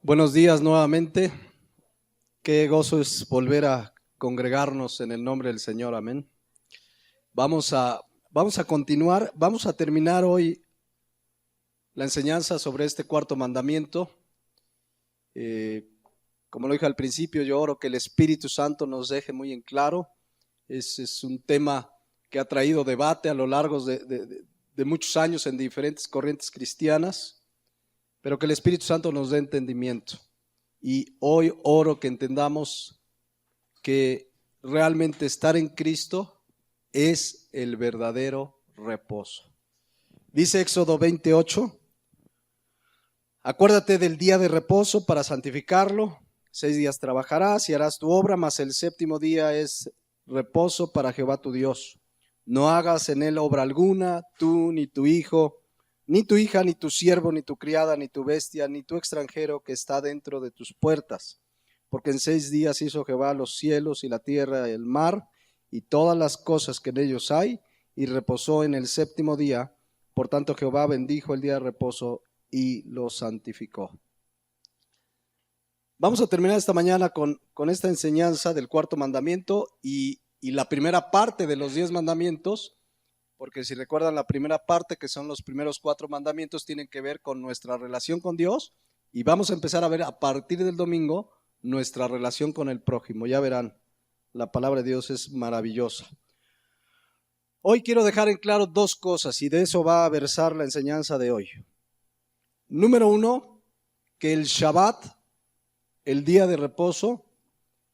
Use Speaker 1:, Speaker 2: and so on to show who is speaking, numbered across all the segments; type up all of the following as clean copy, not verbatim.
Speaker 1: Buenos días nuevamente. Qué gozo es volver a congregarnos en el nombre del Señor. Amén. Vamos a continuar, vamos a terminar hoy la enseñanza sobre este cuarto mandamiento. Como lo dije al principio, yo oro que el Espíritu Santo nos deje muy en claro. Es un tema que ha traído debate a lo largo de muchos años en diferentes corrientes cristianas, pero que el Espíritu Santo nos dé entendimiento. Y hoy oro que entendamos que realmente estar en Cristo es el verdadero reposo. Dice Éxodo 28, acuérdate del día de reposo para santificarlo. 6 días trabajarás y harás tu obra, mas el séptimo día es reposo para Jehová tu Dios. No hagas en él obra alguna, tú ni tu hijo, ni tu hija, ni tu siervo, ni tu criada, ni tu bestia, ni tu extranjero que está dentro de tus puertas. Porque en 6 días hizo Jehová los cielos y la tierra y el mar y todas las cosas que en ellos hay, y reposó en el séptimo día. Por tanto Jehová bendijo el día de reposo y lo santificó. Vamos a terminar esta mañana con esta enseñanza del cuarto mandamiento y la primera parte de los 10 mandamientos. Porque si recuerdan, la primera parte, que son los primeros 4 mandamientos, tienen que ver con nuestra relación con Dios, y vamos a empezar a ver a partir del domingo nuestra relación con el prójimo. Ya verán, la palabra de Dios es maravillosa. Hoy quiero dejar en claro 2 cosas, y de eso va a versar la enseñanza de hoy. Número 1, que el Shabbat, el día de reposo,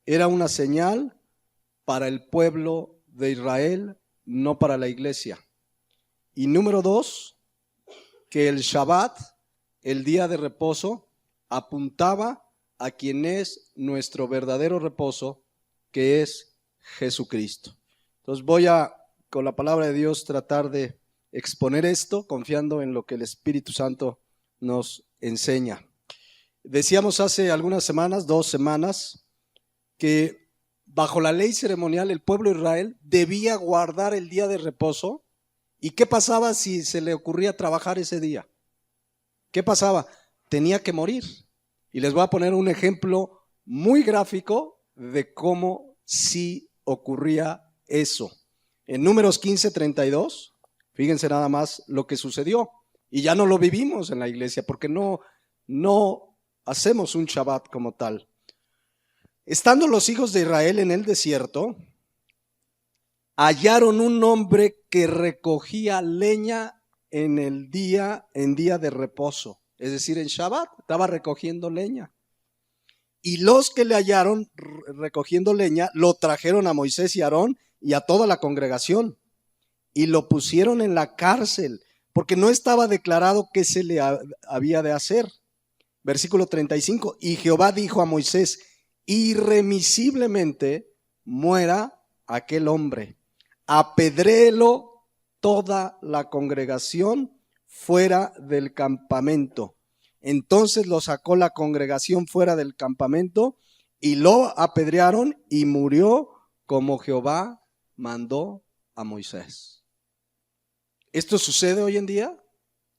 Speaker 1: era una señal para el pueblo de Israel, no para la iglesia. Y número 2, que el Shabbat, el día de reposo, apuntaba a quien es nuestro verdadero reposo, que es Jesucristo. Entonces voy a, con la palabra de Dios, tratar de exponer esto, confiando en lo que el Espíritu Santo nos enseña. Decíamos hace algunas semanas, 2 semanas, que bajo la ley ceremonial, el pueblo de Israel debía guardar el día de reposo. ¿Y qué pasaba si se le ocurría trabajar ese día? ¿Qué pasaba? Tenía que morir. Y les voy a poner un ejemplo muy gráfico de cómo sí ocurría eso. En Números 15:32, fíjense nada más lo que sucedió. Y ya no lo vivimos en la iglesia porque no hacemos un Shabbat como tal. Estando los hijos de Israel en el desierto, hallaron un hombre que recogía leña en día de reposo, es decir, en Shabbat, estaba recogiendo leña. Y los que le hallaron recogiendo leña lo trajeron a Moisés y Aarón y a toda la congregación y lo pusieron en la cárcel porque no estaba declarado qué se le había de hacer. Versículo 35, y Jehová dijo a Moisés: irremisiblemente muera aquel hombre, apedréelo toda la congregación fuera del campamento. Entonces lo sacó la congregación fuera del campamento y lo apedrearon y murió como Jehová mandó a Moisés. ¿Esto sucede hoy en día?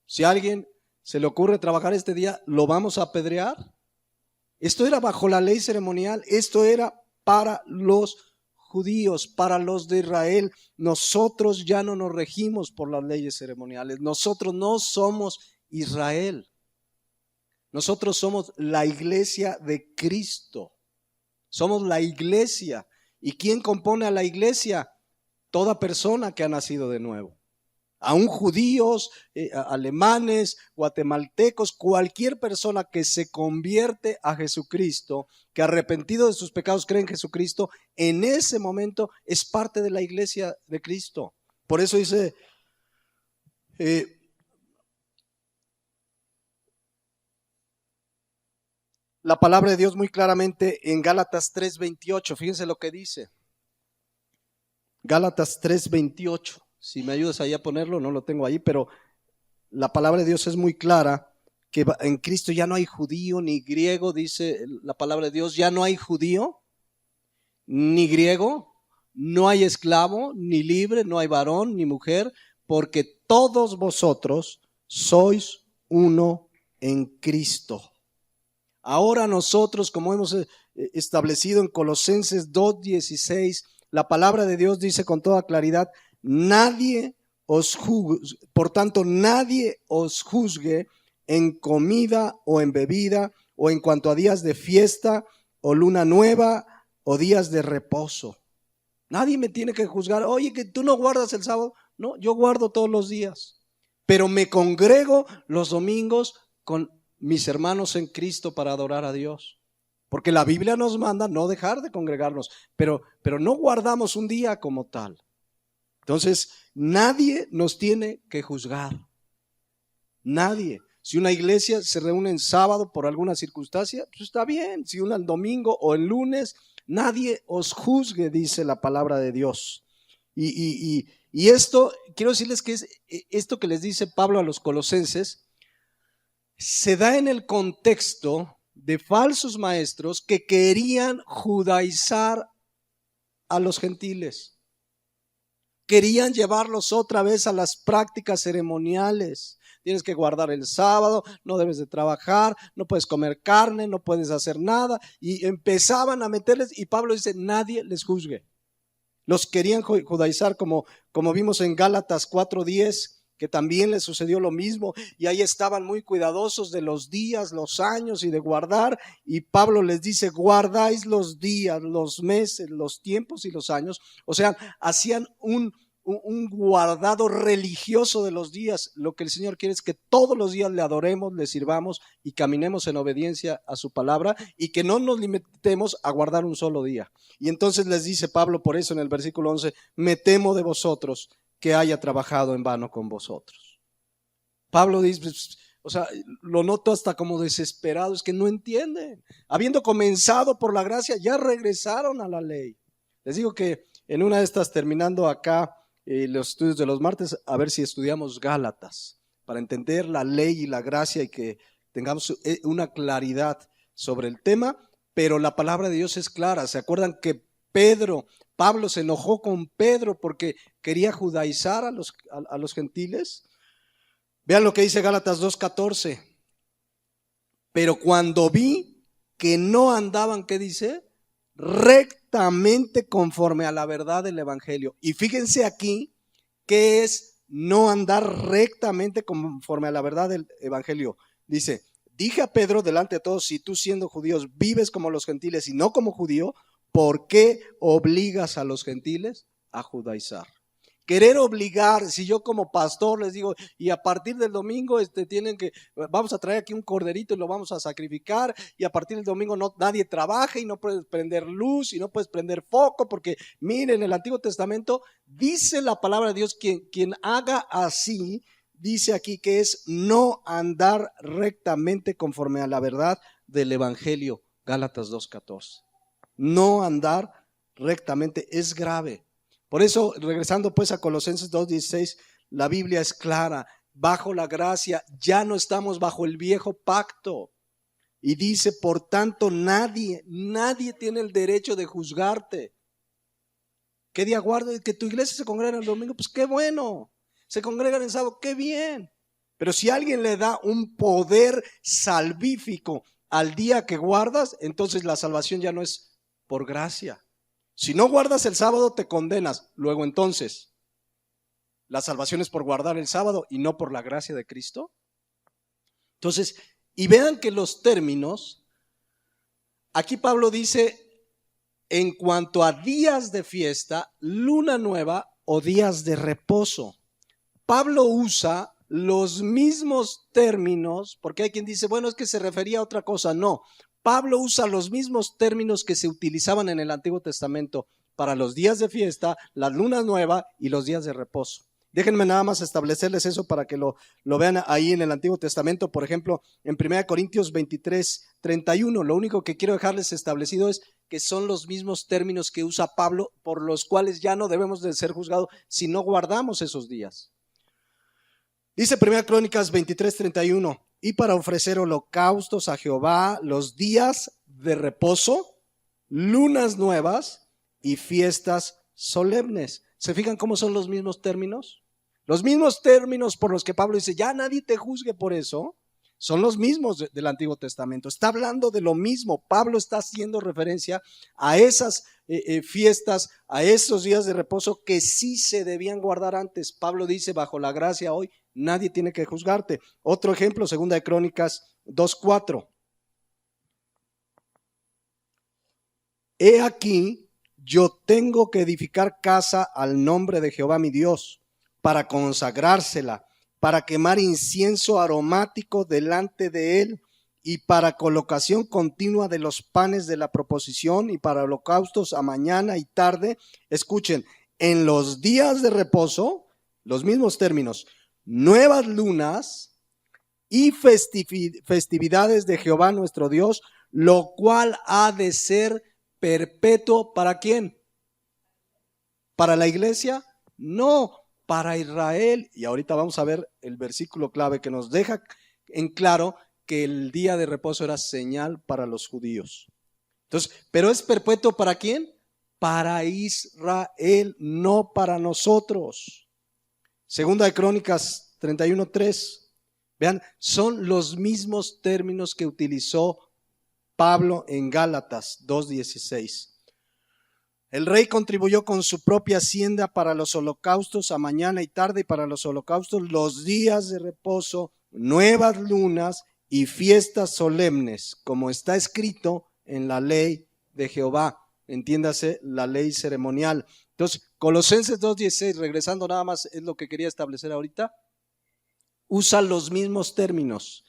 Speaker 1: Si a alguien se le ocurre trabajar este día, ¿lo vamos a apedrear? Esto era bajo la ley ceremonial, esto era para los judíos, para los de Israel. Nosotros ya no nos regimos por las leyes ceremoniales, nosotros no somos Israel. Nosotros somos la iglesia de Cristo, somos la iglesia. ¿Y quién compone a la iglesia? Toda persona que ha nacido de nuevo. Aún judíos, alemanes, guatemaltecos, cualquier persona que se convierte a Jesucristo, que arrepentido de sus pecados cree en Jesucristo, en ese momento es parte de la iglesia de Cristo. Por eso dice la palabra de Dios muy claramente en Gálatas 3:28. Fíjense lo que dice. Gálatas 3:28. Si me ayudas ahí a ponerlo, no lo tengo ahí, pero la palabra de Dios es muy clara, que en Cristo ya no hay judío ni griego, dice la palabra de Dios, ya no hay judío ni griego, no hay esclavo ni libre, no hay varón ni mujer, porque todos vosotros sois uno en Cristo. Ahora nosotros, como hemos establecido en Colosenses 2:16, la palabra de Dios dice con toda claridad, por tanto, nadie os juzgue en comida o en bebida o en cuanto a días de fiesta o luna nueva o días de reposo. Nadie me tiene que juzgar. Oye, que tú no guardas el sábado. No, yo guardo todos los días, pero me congrego los domingos con mis hermanos en Cristo para adorar a Dios. Porque la Biblia nos manda no dejar de congregarnos, pero no guardamos un día como tal. Entonces, nadie nos tiene que juzgar. Nadie. Si una iglesia se reúne en sábado por alguna circunstancia, pues está bien. Si una el domingo o el lunes, nadie os juzgue, dice la palabra de Dios. Y esto, quiero decirles que esto que les dice Pablo a los colosenses, se da en el contexto de falsos maestros que querían judaizar a los gentiles. Querían llevarlos otra vez a las prácticas ceremoniales. Tienes que guardar el sábado, no debes de trabajar, no puedes comer carne, no puedes hacer nada. Y empezaban a meterles, y Pablo dice, nadie les juzgue. Los querían judaizar como vimos en Gálatas 4:10, que también les sucedió lo mismo, y ahí estaban muy cuidadosos de los días, los años y de guardar, y Pablo les dice, guardáis los días, los meses, los tiempos y los años. O sea, hacían un guardado religioso de los días. Lo que el Señor quiere es que todos los días le adoremos, le sirvamos y caminemos en obediencia a su palabra, y que no nos limitemos a guardar un solo día. Y entonces les dice Pablo, por eso en el versículo 11, me temo de vosotros que haya trabajado en vano con vosotros. Pablo dice, pues, o sea, lo noto hasta como desesperado, es que no entienden. Habiendo comenzado por la gracia, ya regresaron a la ley. Les digo que en una de estas, terminando acá los estudios de los martes, a ver si estudiamos Gálatas, para entender la ley y la gracia y que tengamos una claridad sobre el tema, pero la palabra de Dios es clara. ¿Se acuerdan que Pablo se enojó con Pedro porque quería judaizar a los gentiles? Vean lo que dice Gálatas 2:14. Pero cuando vi que no andaban, ¿qué dice? Rectamente conforme a la verdad del evangelio. Y fíjense aquí qué es no andar rectamente conforme a la verdad del evangelio. Dice, dije a Pedro delante de todos, si tú siendo judíos vives como los gentiles y no como judío, ¿por qué obligas a los gentiles a judaizar? Querer obligar, si yo como pastor les digo, y a partir del domingo vamos a traer aquí un corderito y lo vamos a sacrificar, y a partir del domingo nadie trabaja y no puedes prender luz y no puedes prender foco, porque miren, en el Antiguo Testamento dice la palabra de Dios, quien haga así, dice aquí que es no andar rectamente conforme a la verdad del evangelio, Gálatas 2:14. No andar rectamente es grave. Por eso, regresando pues a Colosenses 2:16, la Biblia es clara, bajo la gracia ya no estamos bajo el viejo pacto. Y dice, por tanto, nadie tiene el derecho de juzgarte. ¿Qué día guarda? Que tu iglesia se congrega el domingo, pues qué bueno. Se congregan el sábado, qué bien. Pero si alguien le da un poder salvífico al día que guardas, entonces la salvación ya no es por gracia. Si no guardas el sábado, te condenas. Luego entonces, ¿la salvación es por guardar el sábado y no por la gracia de Cristo? Entonces, y vean que los términos, aquí Pablo dice, en cuanto a días de fiesta, luna nueva o días de reposo. Pablo usa los mismos términos, porque hay quien dice, bueno, es que se refería a otra cosa. No, Pablo usa los mismos términos que se utilizaban en el Antiguo Testamento para los días de fiesta, la luna nueva y los días de reposo. Déjenme nada más establecerles eso para que lo vean ahí en el Antiguo Testamento. Por ejemplo, en 1 Corintios 23:31, lo único que quiero dejarles establecido es que son los mismos términos que usa Pablo, por los cuales ya no debemos de ser juzgados si no guardamos esos días. Dice 1 Crónicas 23:31, y para ofrecer holocaustos a Jehová los días de reposo, lunas nuevas y fiestas solemnes. ¿Se fijan cómo son los mismos términos? Los mismos términos por los que Pablo dice, ya nadie te juzgue por eso. son los mismos del Antiguo Testamento. Está hablando de lo mismo. Pablo está haciendo referencia a esas fiestas, a esos días de reposo que sí se debían guardar antes. Pablo dice, bajo la gracia hoy, nadie tiene que juzgarte. Otro ejemplo, 2 de Crónicas 2:4. He aquí, yo tengo que edificar casa al nombre de Jehová mi Dios, para consagrársela, para quemar incienso aromático delante de él, y para colocación continua de los panes de la proposición, y para holocaustos a mañana y tarde. Escuchen, en los días de reposo, los mismos términos, nuevas lunas y festividades de Jehová nuestro Dios, lo cual ha de ser perpetuo. ¿Para quién? ¿Para la iglesia? No, para Israel. Y ahorita vamos a ver el versículo clave que nos deja en claro que el día de reposo era señal para los judíos. Entonces, ¿pero es perpetuo para quién? Para Israel, no para nosotros. 2 de Crónicas 31:3. Vean, son los mismos términos que utilizó Pablo en Gálatas 2:16. El rey contribuyó con su propia hacienda para los holocaustos a mañana y tarde, y para los holocaustos los días de reposo, nuevas lunas y fiestas solemnes, como está escrito en la ley de Jehová. Entiéndase, la ley ceremonial. Entonces, Colosenses 2:16, regresando nada más, es lo que quería establecer ahorita, usa los mismos términos.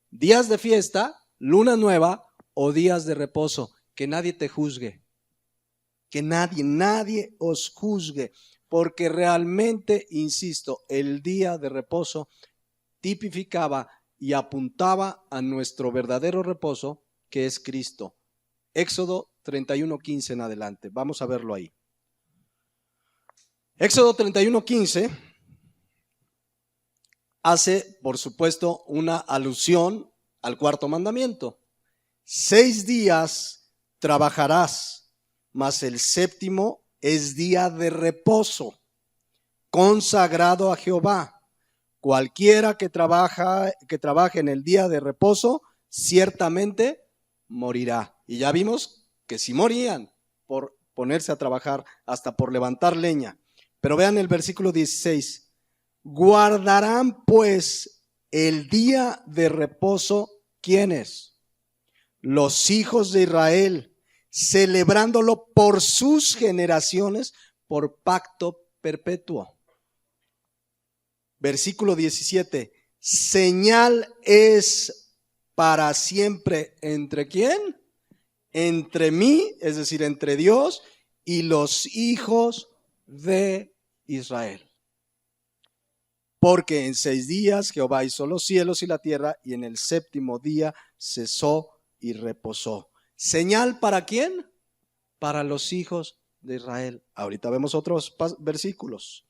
Speaker 1: Días de fiesta, luna nueva o días de reposo. Que nadie te juzgue. Que nadie os juzgue. Porque realmente, insisto, el día de reposo tipificaba y apuntaba a nuestro verdadero reposo, que es Cristo. Éxodo 31:15 en adelante. Vamos a verlo ahí. Éxodo 31:15 hace, por supuesto, una alusión al cuarto mandamiento. 6 días trabajarás, mas el séptimo es día de reposo, consagrado a Jehová. Cualquiera que trabaje en el día de reposo, ciertamente morirá. Y ya vimos que si morían por ponerse a trabajar, hasta por levantar leña. Pero vean el versículo 16. Guardarán pues el día de reposo, ¿quiénes? Los hijos de Israel, celebrándolo por sus generaciones, por pacto perpetuo. Versículo 17. Señal es para siempre, ¿entre quién? Entre mí, es decir, entre Dios y los hijos de Israel. Porque en 6 días Jehová hizo los cielos y la tierra, y en el séptimo día cesó y reposó. ¿Señal para quién? Para los hijos de Israel. Ahorita vemos otros versículos.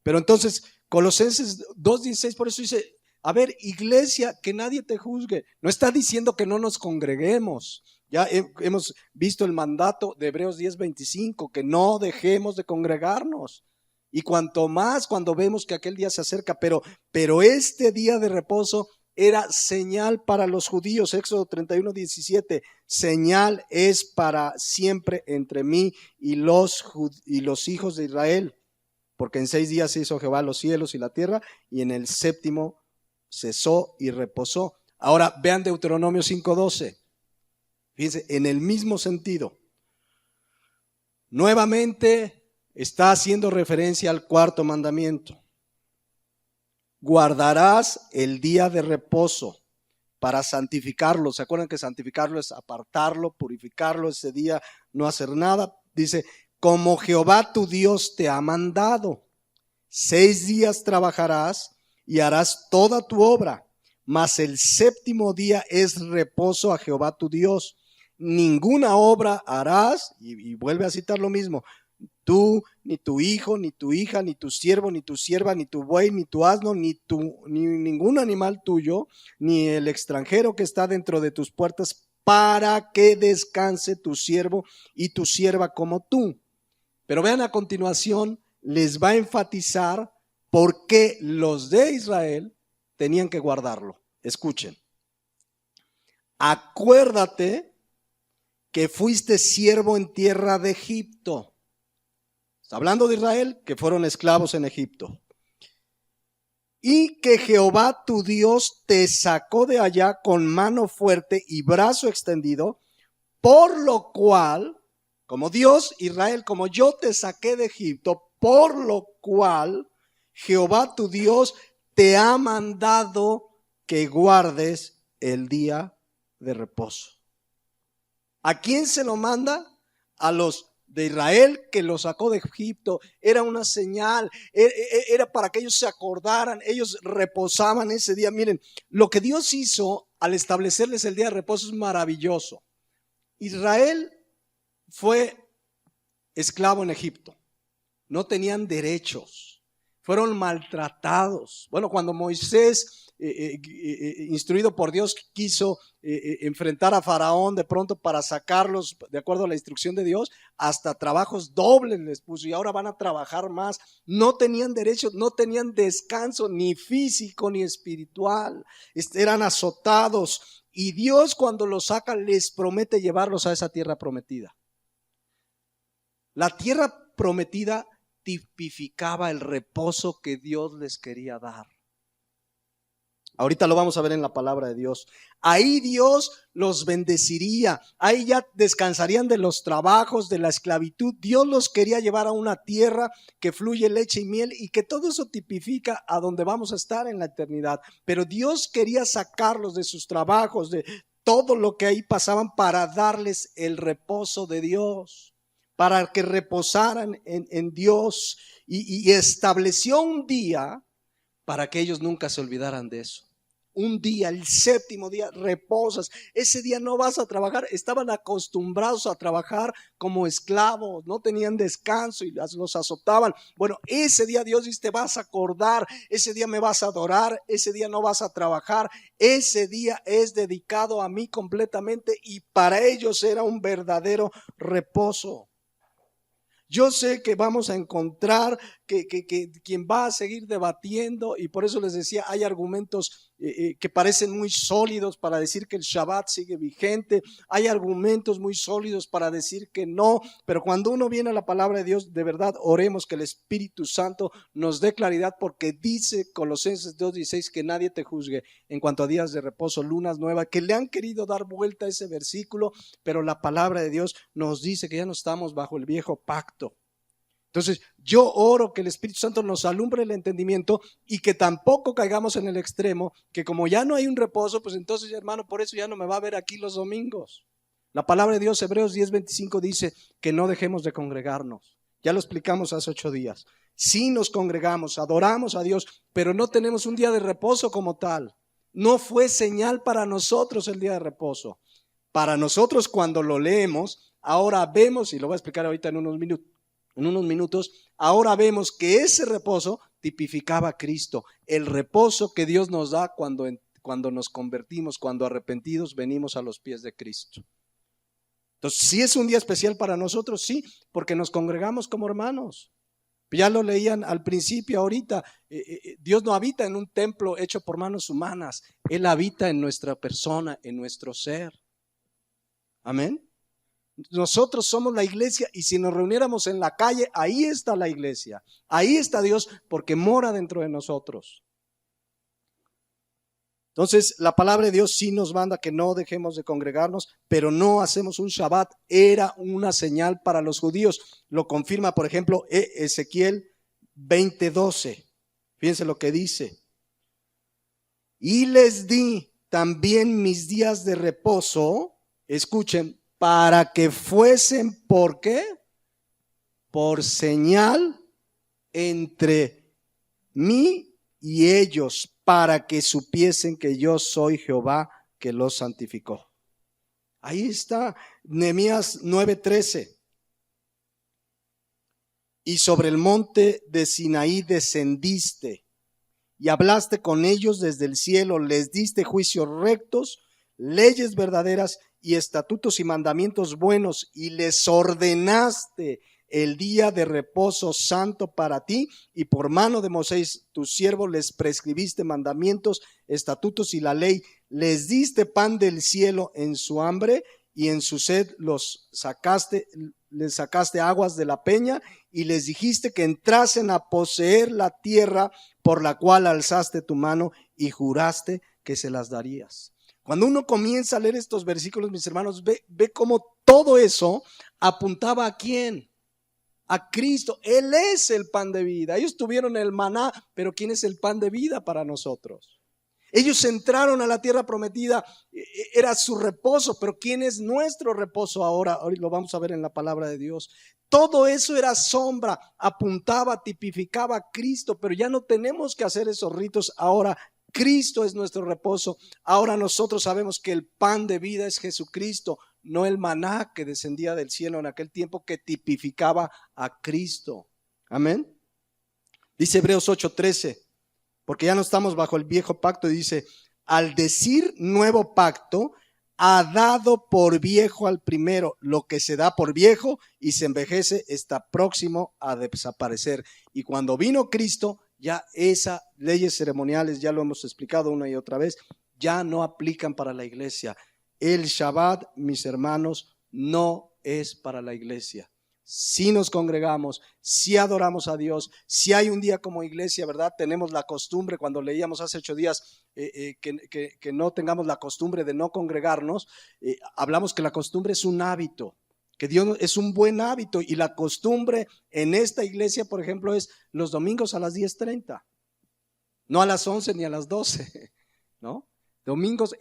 Speaker 1: Pero entonces, Colosenses 2:16, por eso dice, a ver, iglesia, que nadie te juzgue. No está diciendo que no nos congreguemos. Ya hemos visto el mandato de Hebreos 10:25, que no dejemos de congregarnos. Y cuanto más cuando vemos que aquel día se acerca, pero este día de reposo era señal para los judíos. Éxodo 31:17, señal es para siempre entre mí y los hijos de Israel, porque en 6 días hizo Jehová los cielos y la tierra, y en el séptimo cesó y reposó. Ahora vean Deuteronomio 5:12, fíjense, en el mismo sentido, nuevamente está haciendo referencia al cuarto mandamiento. Guardarás el día de reposo para santificarlo. ¿Se acuerdan que santificarlo es apartarlo, purificarlo, ese día no hacer nada? Dice, como Jehová tu Dios te ha mandado. 6 días trabajarás y harás toda tu obra, mas el séptimo día es reposo a Jehová tu Dios. Ninguna obra harás, y vuelve a citar lo mismo, tú, ni tu hijo, ni tu hija, ni tu siervo, ni tu sierva, ni tu buey, ni tu asno, ni ningún animal tuyo, ni el extranjero que está dentro de tus puertas, para que descanse tu siervo y tu sierva como tú. Pero vean, a continuación les va a enfatizar por qué los de Israel tenían que guardarlo. Escuchen. acuérdate que fuiste siervo en tierra de Egipto. Está hablando de Israel, que fueron esclavos en Egipto. Y que Jehová tu Dios te sacó de allá con mano fuerte y brazo extendido, por lo cual, como Dios, Israel, como yo te saqué de Egipto, por lo cual Jehová tu Dios te ha mandado que guardes el día de reposo. ¿A quién se lo manda? A los de Israel que lo sacó de Egipto. Era una señal, era para que ellos se acordaran, ellos reposaban ese día. Miren, lo que Dios hizo al establecerles el día de reposo es maravilloso. Israel fue esclavo en Egipto, no tenían derechos, fueron maltratados. Bueno, cuando Moisés, instruido por Dios, quiso enfrentar a Faraón de pronto para sacarlos de acuerdo a la instrucción de Dios, hasta trabajos dobles les puso y ahora van a trabajar más. No tenían derechos, no tenían descanso ni físico ni espiritual, eran azotados. Y Dios, cuando los saca, les promete llevarlos a esa tierra prometida. La tierra prometida tipificaba el reposo que Dios les quería dar. Ahorita lo vamos a ver en la palabra de Dios. Ahí Dios los bendeciría. Ahí ya descansarían de los trabajos, de la esclavitud. Dios los quería llevar a una tierra que fluye leche y miel y que todo eso tipifica a donde vamos a estar en la eternidad. Pero Dios quería sacarlos de sus trabajos, de todo lo que ahí pasaban, para darles el reposo de Dios, para que reposaran en Dios, y estableció un día para que ellos nunca se olvidaran de eso. Un día, el séptimo día, reposas. Ese día no vas a trabajar. Estaban acostumbrados a trabajar como esclavos, no tenían descanso y los azotaban. Bueno, ese día Dios dice: te vas a acordar, ese día me vas a adorar, ese día no vas a trabajar, ese día es dedicado a mí completamente, y para ellos era un verdadero reposo. Yo sé que vamos a encontrar que quien va a seguir debatiendo, y por eso les decía, hay argumentos que parecen muy sólidos para decir que el Shabbat sigue vigente, hay argumentos muy sólidos para decir que no, pero cuando uno viene a la palabra de Dios, de verdad oremos que el Espíritu Santo nos dé claridad, porque dice Colosenses 2:16 que nadie te juzgue en cuanto a días de reposo, lunas nuevas, que le han querido dar vuelta a ese versículo, pero la palabra de Dios nos dice que ya no estamos bajo el viejo pacto. Entonces yo oro que el Espíritu Santo nos alumbre el entendimiento y que tampoco caigamos en el extremo que como ya no hay un reposo, pues entonces, hermano, por eso ya no me va a ver aquí los domingos. La palabra de Dios, Hebreos 10:25, dice que no dejemos de congregarnos. Ya lo explicamos hace 8 días. Sí nos congregamos, adoramos a Dios, pero no tenemos un día de reposo como tal. No fue señal para nosotros el día de reposo. Para nosotros, cuando lo leemos, ahora vemos, y lo voy a explicar ahorita en unos minutos, ahora vemos que ese reposo tipificaba a Cristo, el reposo que Dios nos da cuando nos convertimos, cuando arrepentidos venimos a los pies de Cristo. Entonces, ¿sí es un día especial para nosotros? Sí, porque nos congregamos como hermanos. Ya lo leían al principio, ahorita. Dios no habita en un templo hecho por manos humanas. Él habita en nuestra persona, en nuestro ser. Amén. Nosotros somos la iglesia, y si nos reuniéramos en la calle, ahí está la iglesia, ahí está Dios, porque mora dentro de nosotros. Entonces la palabra de Dios sí nos manda que no dejemos de congregarnos, pero no hacemos un Shabbat. Era una señal para los judíos. Lo confirma, por ejemplo, Ezequiel 20:12. Fíjense lo que dice: y les di también mis días de reposo, escuchen, para que fuesen, ¿por qué? Por señal entre mí y ellos, para que supiesen que yo soy Jehová que los santificó. Ahí está, Nehemías 9:13. Y sobre el monte de Sinaí descendiste y hablaste con ellos desde el cielo, les diste juicios rectos, leyes verdaderas y estatutos y mandamientos buenos, y les ordenaste el día de reposo santo para ti, y por mano de Moisés tu siervo les prescribiste mandamientos, estatutos y la ley. Les diste pan del cielo en su hambre, y en su sed les sacaste aguas de la peña, y les dijiste que entrasen a poseer la tierra por la cual alzaste tu mano y juraste que se las darías. Cuando uno comienza a leer estos versículos, mis hermanos, ve cómo todo eso apuntaba ¿a quién? A Cristo. Él es el pan de vida. Ellos tuvieron el maná, pero ¿quién es el pan de vida para nosotros? Ellos entraron a la tierra prometida, era su reposo, pero ¿quién es nuestro reposo ahora? Hoy lo vamos a ver en la palabra de Dios. Todo eso era sombra, apuntaba, tipificaba a Cristo, pero ya no tenemos que hacer esos ritos. Ahora Cristo es nuestro reposo. Ahora nosotros sabemos que el pan de vida es Jesucristo, no el maná que descendía del cielo en aquel tiempo, que tipificaba a Cristo. Amén. Dice Hebreos 8:13. Porque ya no estamos bajo el viejo pacto, y dice, al decir nuevo pacto, ha dado por viejo al primero. Lo que se da por viejo y se envejece está próximo a desaparecer. Y cuando vino Cristo, ya esas leyes ceremoniales, ya lo hemos explicado una y otra vez, ya no aplican para la iglesia. El Shabbat, mis hermanos, no es para la iglesia. Si nos congregamos, si adoramos a Dios, si hay un día como iglesia, ¿verdad? Tenemos la costumbre, cuando leíamos hace 8 días que no tengamos la costumbre de no congregarnos, hablamos que la costumbre es un hábito, que Dios es un buen hábito, y la costumbre en esta iglesia, por ejemplo, es los domingos a las 10:30, no a las 11 ni a las 12, ¿no? Domingos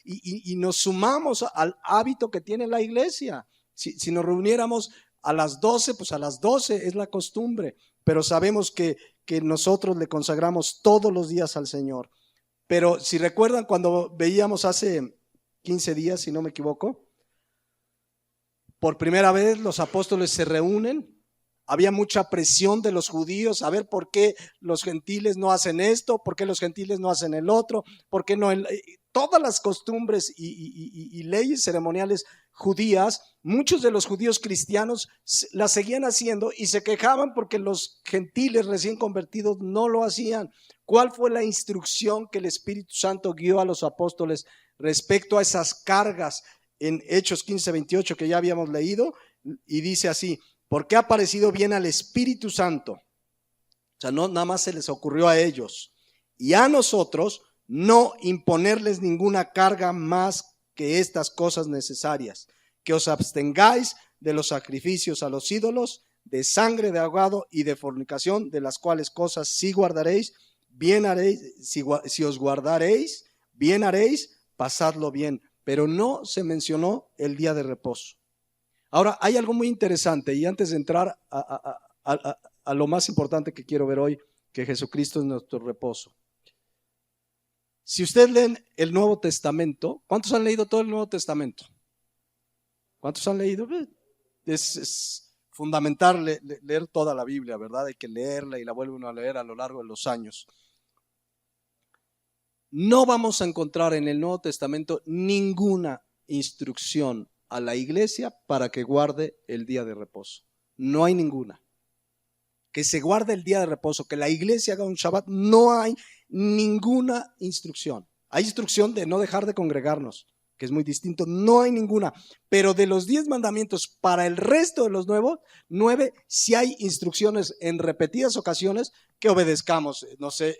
Speaker 1: y nos sumamos al hábito que tiene la iglesia. Si nos reuniéramos a las 12, pues a las 12 es la costumbre, pero sabemos que nosotros le consagramos todos los días al Señor. Pero si recuerdan, cuando veíamos hace 15 días, si no me equivoco, por primera vez los apóstoles se reúnen. Había mucha presión de los judíos a ver por qué los gentiles no hacen esto, por qué los gentiles no hacen el otro, por qué no todas las costumbres y leyes ceremoniales judías. Muchos de los judíos cristianos las seguían haciendo y se quejaban porque los gentiles recién convertidos no lo hacían. ¿Cuál fue la instrucción que el Espíritu Santo guió a los apóstoles respecto a esas cargas? En Hechos 15:28, que ya habíamos leído, y dice así: porque ha parecido bien al Espíritu Santo, o sea, no nada más se les ocurrió a ellos, y a nosotros, no imponerles ninguna carga más que estas cosas necesarias, que os abstengáis de los sacrificios a los ídolos, de sangre de ahogado y de fornicación, de las cuales cosas si guardaréis, bien haréis, si os guardaréis, bien haréis, pasadlo bien. Pero no se mencionó el día de reposo. Ahora, hay algo muy interesante, y antes de entrar a lo más importante que quiero ver hoy, que Jesucristo es nuestro reposo. Si ustedes leen el Nuevo Testamento, ¿cuántos han leído todo el Nuevo Testamento? ¿Cuántos han leído? Es fundamental leer toda la Biblia, ¿verdad? Hay que leerla y la vuelve uno a leer a lo largo de los años. No vamos a encontrar en el Nuevo Testamento ninguna instrucción a la iglesia para que guarde el día de reposo. No hay ninguna. Que se guarde el día de reposo, que la iglesia haga un Shabbat, no hay ninguna instrucción. Hay instrucción de no dejar de congregarnos, que es muy distinto, no hay ninguna. Pero de los 10 mandamientos para el resto de los 9, sí hay instrucciones en repetidas ocasiones que obedezcamos. No sé,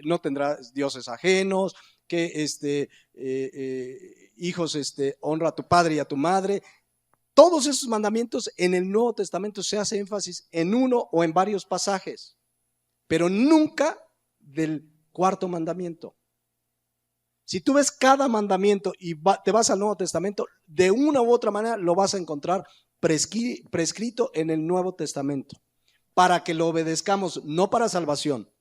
Speaker 1: no tendrás dioses ajenos, que hijos, honra a tu padre y a tu madre. Todos esos mandamientos en el Nuevo Testamento se hace énfasis en uno o en varios pasajes, pero nunca del 4º mandamiento. Si tú ves cada mandamiento y te vas al Nuevo Testamento, de una u otra manera lo vas a encontrar prescrito en el Nuevo Testamento, para que lo obedezcamos, no para salvación,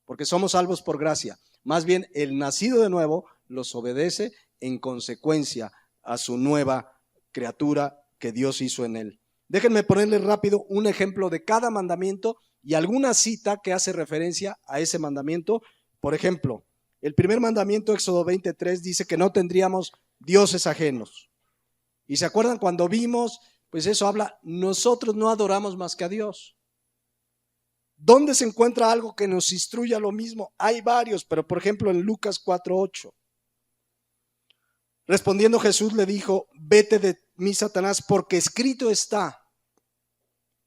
Speaker 1: porque somos salvos por gracia. Más bien, el nacido de nuevo los obedece en consecuencia a su nueva criatura que Dios hizo en él. Déjenme ponerles rápido un ejemplo de cada mandamiento y alguna cita que hace referencia a ese mandamiento. Por ejemplo, el primer mandamiento, Éxodo 20:3, dice que no tendríamos dioses ajenos. Y se acuerdan cuando vimos pues eso habla, nosotros no adoramos más que a Dios. ¿Dónde se encuentra algo que nos instruya lo mismo? Hay varios, pero por ejemplo en Lucas 4:8. Respondiendo Jesús le dijo, vete de mí, Satanás, porque escrito está,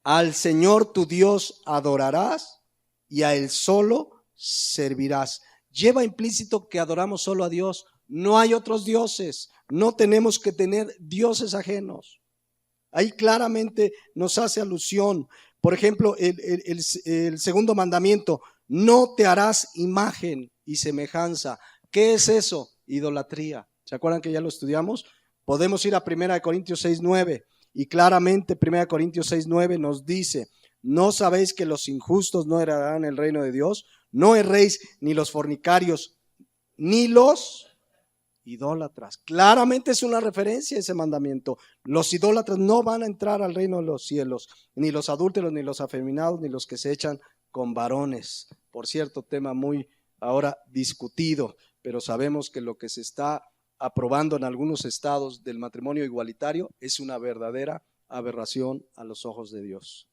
Speaker 1: al Señor tu Dios adorarás y a Él solo servirás. Lleva implícito que adoramos solo a Dios. No hay otros dioses. No tenemos que tener dioses ajenos. Ahí claramente nos hace alusión. Por ejemplo, el segundo mandamiento, no te harás imagen y semejanza. ¿Qué es eso? Idolatría. ¿Se acuerdan que ya lo estudiamos? Podemos ir a 1 Corintios 6:9 y claramente 1 Corintios 6:9 nos dice, ¿no sabéis que los injustos no heredarán el reino de Dios? No erréis ni los fornicarios, ni los idólatras. Claramente es una referencia a ese mandamiento. Los idólatras no van a entrar al reino de los cielos, ni los adúlteros, ni los afeminados, ni los que se echan con varones. Por cierto, tema muy ahora discutido, pero sabemos que lo que se está aprobando en algunos estados del matrimonio igualitario es una verdadera aberración a los ojos de Dios.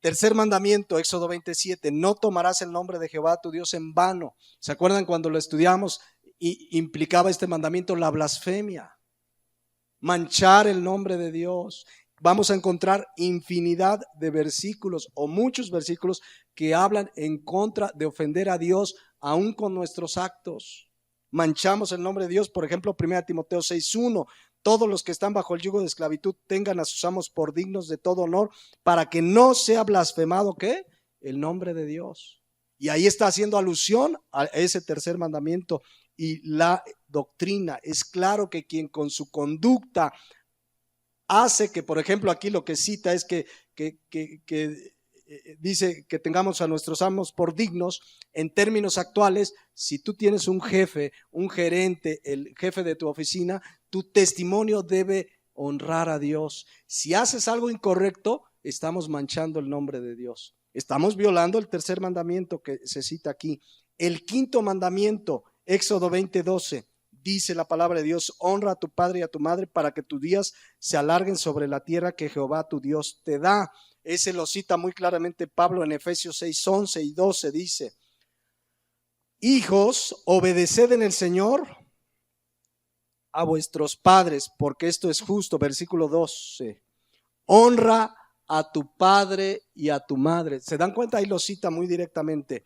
Speaker 1: Tercer mandamiento, Éxodo 27, no tomarás el nombre de Jehová tu Dios en vano. ¿Se acuerdan cuando lo estudiamos? Y implicaba este mandamiento la blasfemia, manchar el nombre de Dios. Vamos a encontrar infinidad de versículos o muchos versículos que hablan en contra de ofender a Dios aún con nuestros actos. Manchamos el nombre de Dios, por ejemplo, 1 Timoteo 6:1, todos los que están bajo el yugo de esclavitud tengan a sus amos por dignos de todo honor, para que no sea blasfemado, ¿qué? El nombre de Dios. Y ahí está haciendo alusión a ese tercer mandamiento y la doctrina. Es claro que quien con su conducta hace que, por ejemplo, aquí lo que cita es que dice que tengamos a nuestros amos por dignos. En términos actuales, si tú tienes un jefe, un gerente, el jefe de tu oficina, tu testimonio debe honrar a Dios. Si haces algo incorrecto, estamos manchando el nombre de Dios. Estamos violando el tercer mandamiento que se cita aquí. El quinto mandamiento, Éxodo 20:12, dice la palabra de Dios, honra a tu padre y a tu madre para que tus días se alarguen sobre la tierra que Jehová tu Dios te da. Ese lo cita muy claramente Pablo en Efesios 6:11 y 12, dice, hijos, obedeced en el Señor a vuestros padres, porque esto es justo. Versículo 12, honra a tu padre y a tu madre. ¿Se dan cuenta? Ahí lo cita muy directamente,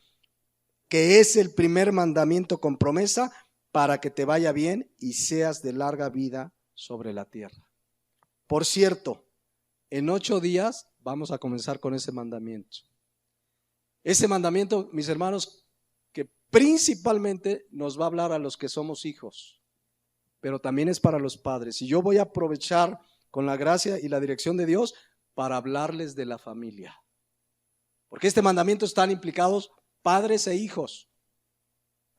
Speaker 1: que es el primer mandamiento con promesa para que te vaya bien y seas de larga vida sobre la tierra. Por cierto, en 8 días vamos a comenzar con ese mandamiento. Ese mandamiento, mis hermanos, que principalmente nos va a hablar a los que somos hijos, pero también es para los padres. Y yo voy a aprovechar con la gracia y la dirección de Dios para hablarles de la familia. Porque este mandamiento están implicados padres e hijos.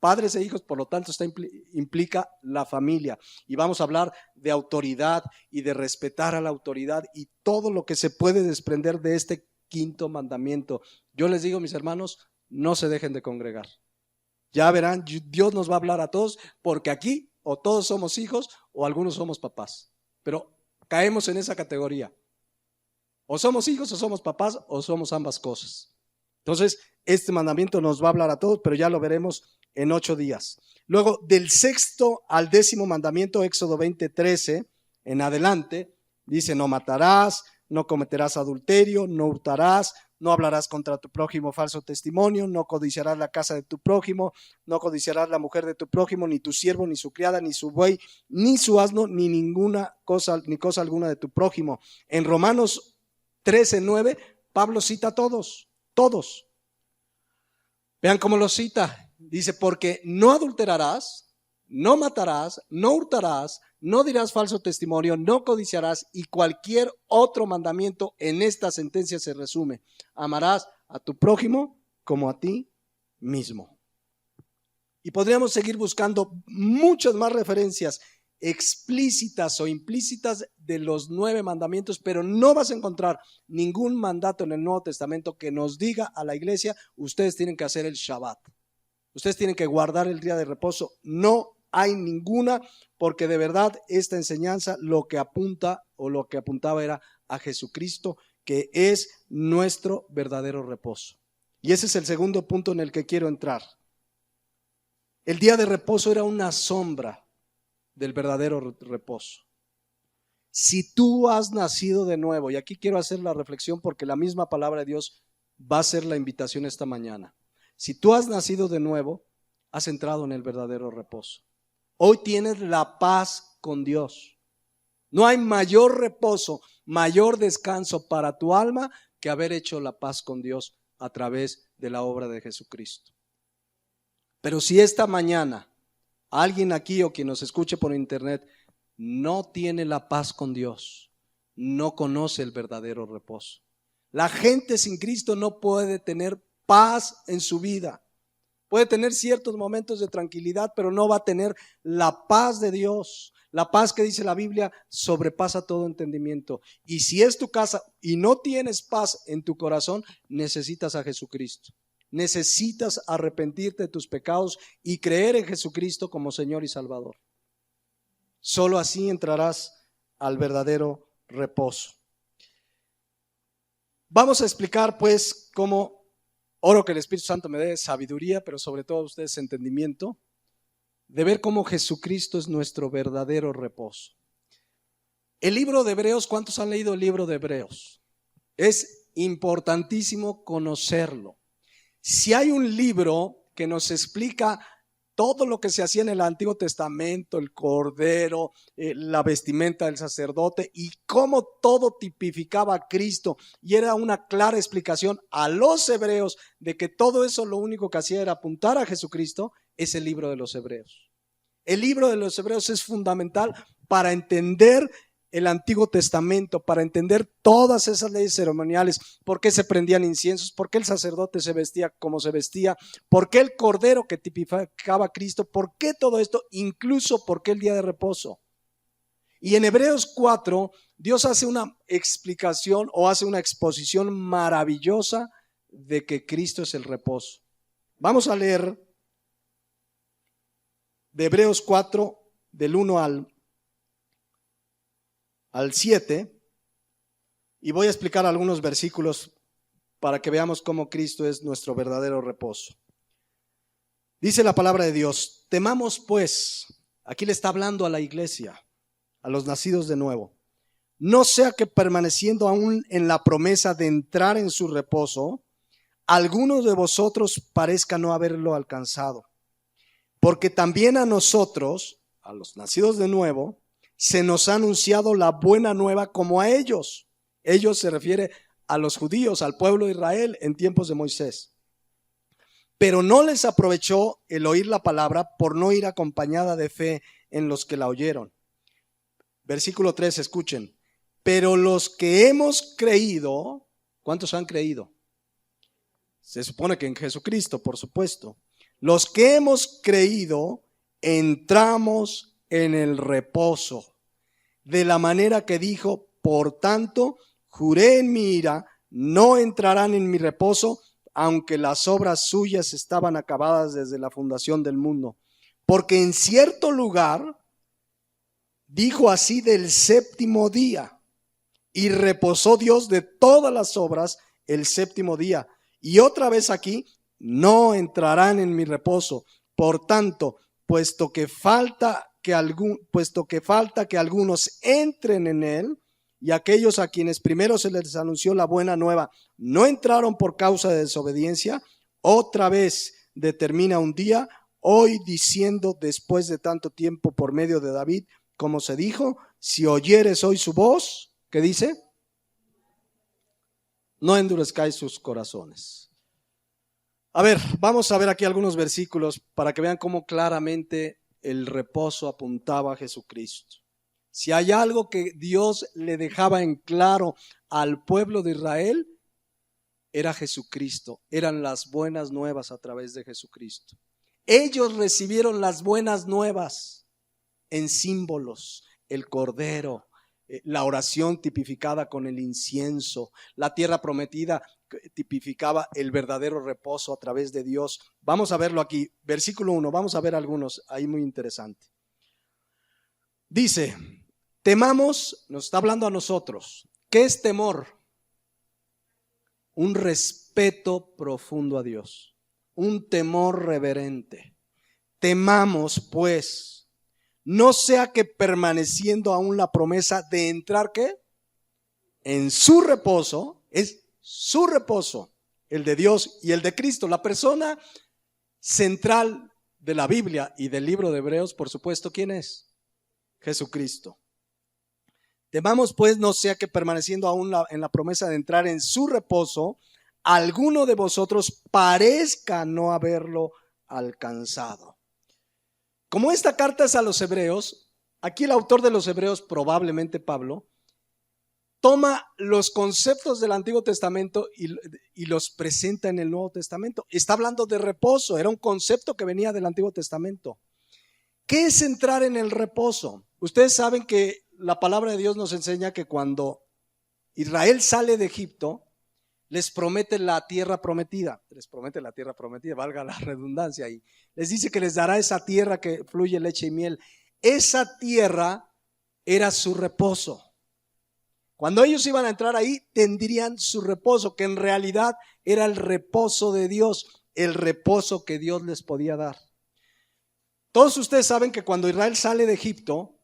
Speaker 1: Padres e hijos, por lo tanto, implica la familia. Y vamos a hablar de autoridad y de respetar a la autoridad y todo lo que se puede desprender de este quinto mandamiento. Yo les digo, mis hermanos, no se dejen de congregar. Ya verán, Dios nos va a hablar a todos, porque aquí o todos somos hijos o algunos somos papás. Pero caemos en esa categoría. O somos hijos o somos papás o somos ambas cosas. Entonces, este mandamiento nos va a hablar a todos, pero ya lo veremos en 8 días. Luego, del 6º al 10º mandamiento, Éxodo 20:13 en adelante, dice, no matarás, no cometerás adulterio, no hurtarás, no hablarás contra tu prójimo falso testimonio, no codiciarás la casa de tu prójimo, no codiciarás la mujer de tu prójimo, ni tu siervo, ni su criada, ni su buey, ni su asno, ni ninguna cosa, ni cosa alguna de tu prójimo. En Romanos 13:9, Pablo cita a todos. Vean cómo lo cita. Dice, porque no adulterarás, no matarás, no hurtarás, no dirás falso testimonio, no codiciarás, y cualquier otro mandamiento en esta sentencia se resume. Amarás a tu prójimo como a ti mismo. Y podríamos seguir buscando muchas más referencias explícitas o implícitas de los 9 mandamientos, pero no vas a encontrar ningún mandato en el Nuevo Testamento que nos diga a la iglesia, ustedes tienen que hacer el Shabbat, ustedes tienen que guardar el día de reposo. No hay ninguna, porque de verdad esta enseñanza lo que apunta o lo que apuntaba era a Jesucristo, que es nuestro verdadero reposo. Y ese es el segundo punto en el que quiero entrar. El día de reposo era una sombra del verdadero reposo. Si tú has nacido de nuevo, y aquí quiero hacer la reflexión porque la misma palabra de Dios va a ser la invitación esta mañana. Si tú has nacido de nuevo, has entrado en el verdadero reposo. Hoy tienes la paz con Dios. No hay mayor reposo, mayor descanso para tu alma que haber hecho la paz con Dios a través de la obra de Jesucristo. Pero si esta mañana alguien aquí o quien nos escuche por internet no tiene la paz con Dios, no conoce el verdadero reposo. La gente sin Cristo no puede tener paz en su vida. Puede tener ciertos momentos de tranquilidad, pero no va a tener la paz de Dios. La paz que dice la Biblia sobrepasa todo entendimiento. Y si es tu casa y no tienes paz en tu corazón, necesitas a Jesucristo. Necesitas arrepentirte de tus pecados y creer en Jesucristo como Señor y Salvador. Solo así entrarás al verdadero reposo. Vamos a explicar pues cómo oro que el Espíritu Santo me dé sabiduría, pero sobre todo a ustedes entendimiento, de ver cómo Jesucristo es nuestro verdadero reposo. El libro de Hebreos, ¿cuántos han leído el libro de Hebreos? Es importantísimo conocerlo. Si hay un libro que nos explica todo lo que se hacía en el Antiguo Testamento, el cordero, la vestimenta del sacerdote y cómo todo tipificaba a Cristo, y era una clara explicación a los hebreos de que todo eso lo único que hacía era apuntar a Jesucristo, es el libro de los Hebreos. El libro de los Hebreos es fundamental para entender el Antiguo Testamento, para entender todas esas leyes ceremoniales, por qué se prendían inciensos, por qué el sacerdote se vestía como se vestía, por qué el cordero que tipificaba a Cristo, por qué todo esto, incluso por qué el día de reposo. Y en Hebreos 4, Dios hace una explicación o hace una exposición maravillosa de que Cristo es el reposo. Vamos a leer de Hebreos 4, del 1 al 7, y voy a explicar algunos versículos para que veamos cómo Cristo es nuestro verdadero reposo. Dice la palabra de Dios: temamos pues, aquí le está hablando a la iglesia, a los nacidos de nuevo, no sea que permaneciendo aún en la promesa de entrar en su reposo, alguno de vosotros parezca no haberlo alcanzado. Porque también a nosotros, a los nacidos de nuevo, se nos ha anunciado la buena nueva como a ellos. Ellos se refiere a los judíos, al pueblo de Israel en tiempos de Moisés. Pero no les aprovechó el oír la palabra por no ir acompañada de fe en los que la oyeron. Versículo 3, escuchen. Pero los que hemos creído, ¿cuántos han creído? Se supone que en Jesucristo, por supuesto. Los que hemos creído, entramos en el reposo, de la manera que dijo: por tanto, juré en mi ira, no entrarán en mi reposo, aunque las obras suyas estaban acabadas desde la fundación del mundo. Porque en cierto lugar dijo así del séptimo día, y reposó Dios de todas las obras el séptimo día. Y otra vez aquí: no entrarán en mi reposo. Por tanto, puesto que falta que algunos entren en él, y aquellos a quienes primero se les anunció la buena nueva no entraron por causa de desobediencia, otra vez determina un día, hoy, diciendo después de tanto tiempo por medio de David, como se dijo: si oyeres hoy su voz, ¿qué dice? No endurezcáis sus corazones. A ver, vamos a ver aquí algunos versículos para que vean cómo claramente el reposo apuntaba a Jesucristo. Si hay algo que Dios le dejaba en claro al pueblo de Israel, era Jesucristo, eran las buenas nuevas a través de Jesucristo. Ellos recibieron las buenas nuevas en símbolos: el cordero, la oración tipificada con el incienso, la tierra prometida tipificaba el verdadero reposo a través de Dios. Vamos a verlo aquí, versículo 1, vamos a ver algunos ahí muy interesantes. Dice, temamos, nos está hablando a nosotros. ¿Qué es temor? Un respeto profundo a Dios, un temor reverente. Temamos, pues, no sea que permaneciendo aún la promesa de entrar, ¿qué? En su reposo, es su reposo, el de Dios y el de Cristo. La persona central de la Biblia y del libro de Hebreos, por supuesto, ¿quién es? Jesucristo. Temamos pues no sea que permaneciendo aún en la promesa de entrar en su reposo, alguno de vosotros parezca no haberlo alcanzado. Como esta carta es a los hebreos, aquí el autor de los hebreos, probablemente Pablo, toma los conceptos del Antiguo Testamento y los presenta en el Nuevo Testamento. Está hablando de reposo, era un concepto que venía del Antiguo Testamento. ¿Qué es entrar en el reposo? Ustedes saben que la palabra de Dios nos enseña que cuando Israel sale de Egipto, les promete la tierra prometida. Les promete la tierra prometida, valga la redundancia ahí. Les dice que les dará esa tierra que fluye leche y miel. Esa tierra era su reposo. Cuando ellos iban a entrar ahí, tendrían su reposo, que en realidad era el reposo de Dios, el reposo que Dios les podía dar. Todos ustedes saben que cuando Israel sale de Egipto,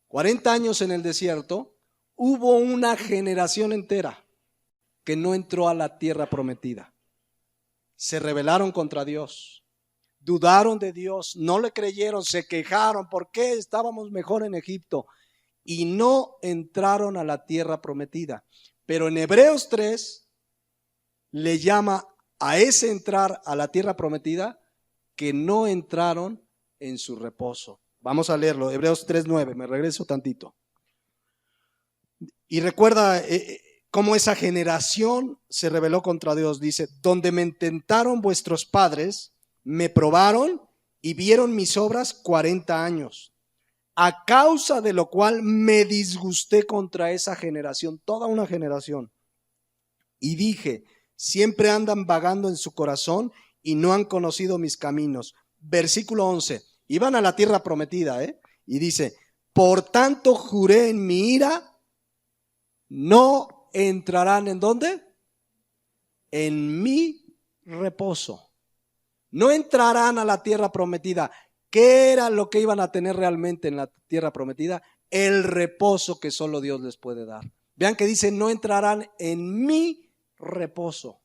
Speaker 1: 40 años en el desierto, hubo una generación entera que no entró a la tierra prometida. Se rebelaron contra Dios, dudaron de Dios, no le creyeron, se quejaron, ¿por qué estábamos mejor en Egipto? Y no entraron a la tierra prometida. Pero en Hebreos 3 le llama a ese entrar a la tierra prometida que no entraron en su reposo. Vamos a leerlo, Hebreos 3:9, me regreso tantito. Y recuerda cómo esa generación se rebeló contra Dios. Dice, donde me intentaron vuestros padres, me probaron y vieron mis obras 40 años. A causa de lo cual me disgusté contra esa generación, toda una generación. Y dije, siempre andan vagando en su corazón y no han conocido mis caminos. Versículo 11, iban a la tierra prometida, y dice, por tanto juré en mi ira, no entrarán ¿en dónde? En mi reposo. No entrarán a la tierra prometida. ¿Qué era lo que iban a tener realmente en la tierra prometida? El reposo que solo Dios les puede dar. Vean que dice, no entrarán en mi reposo.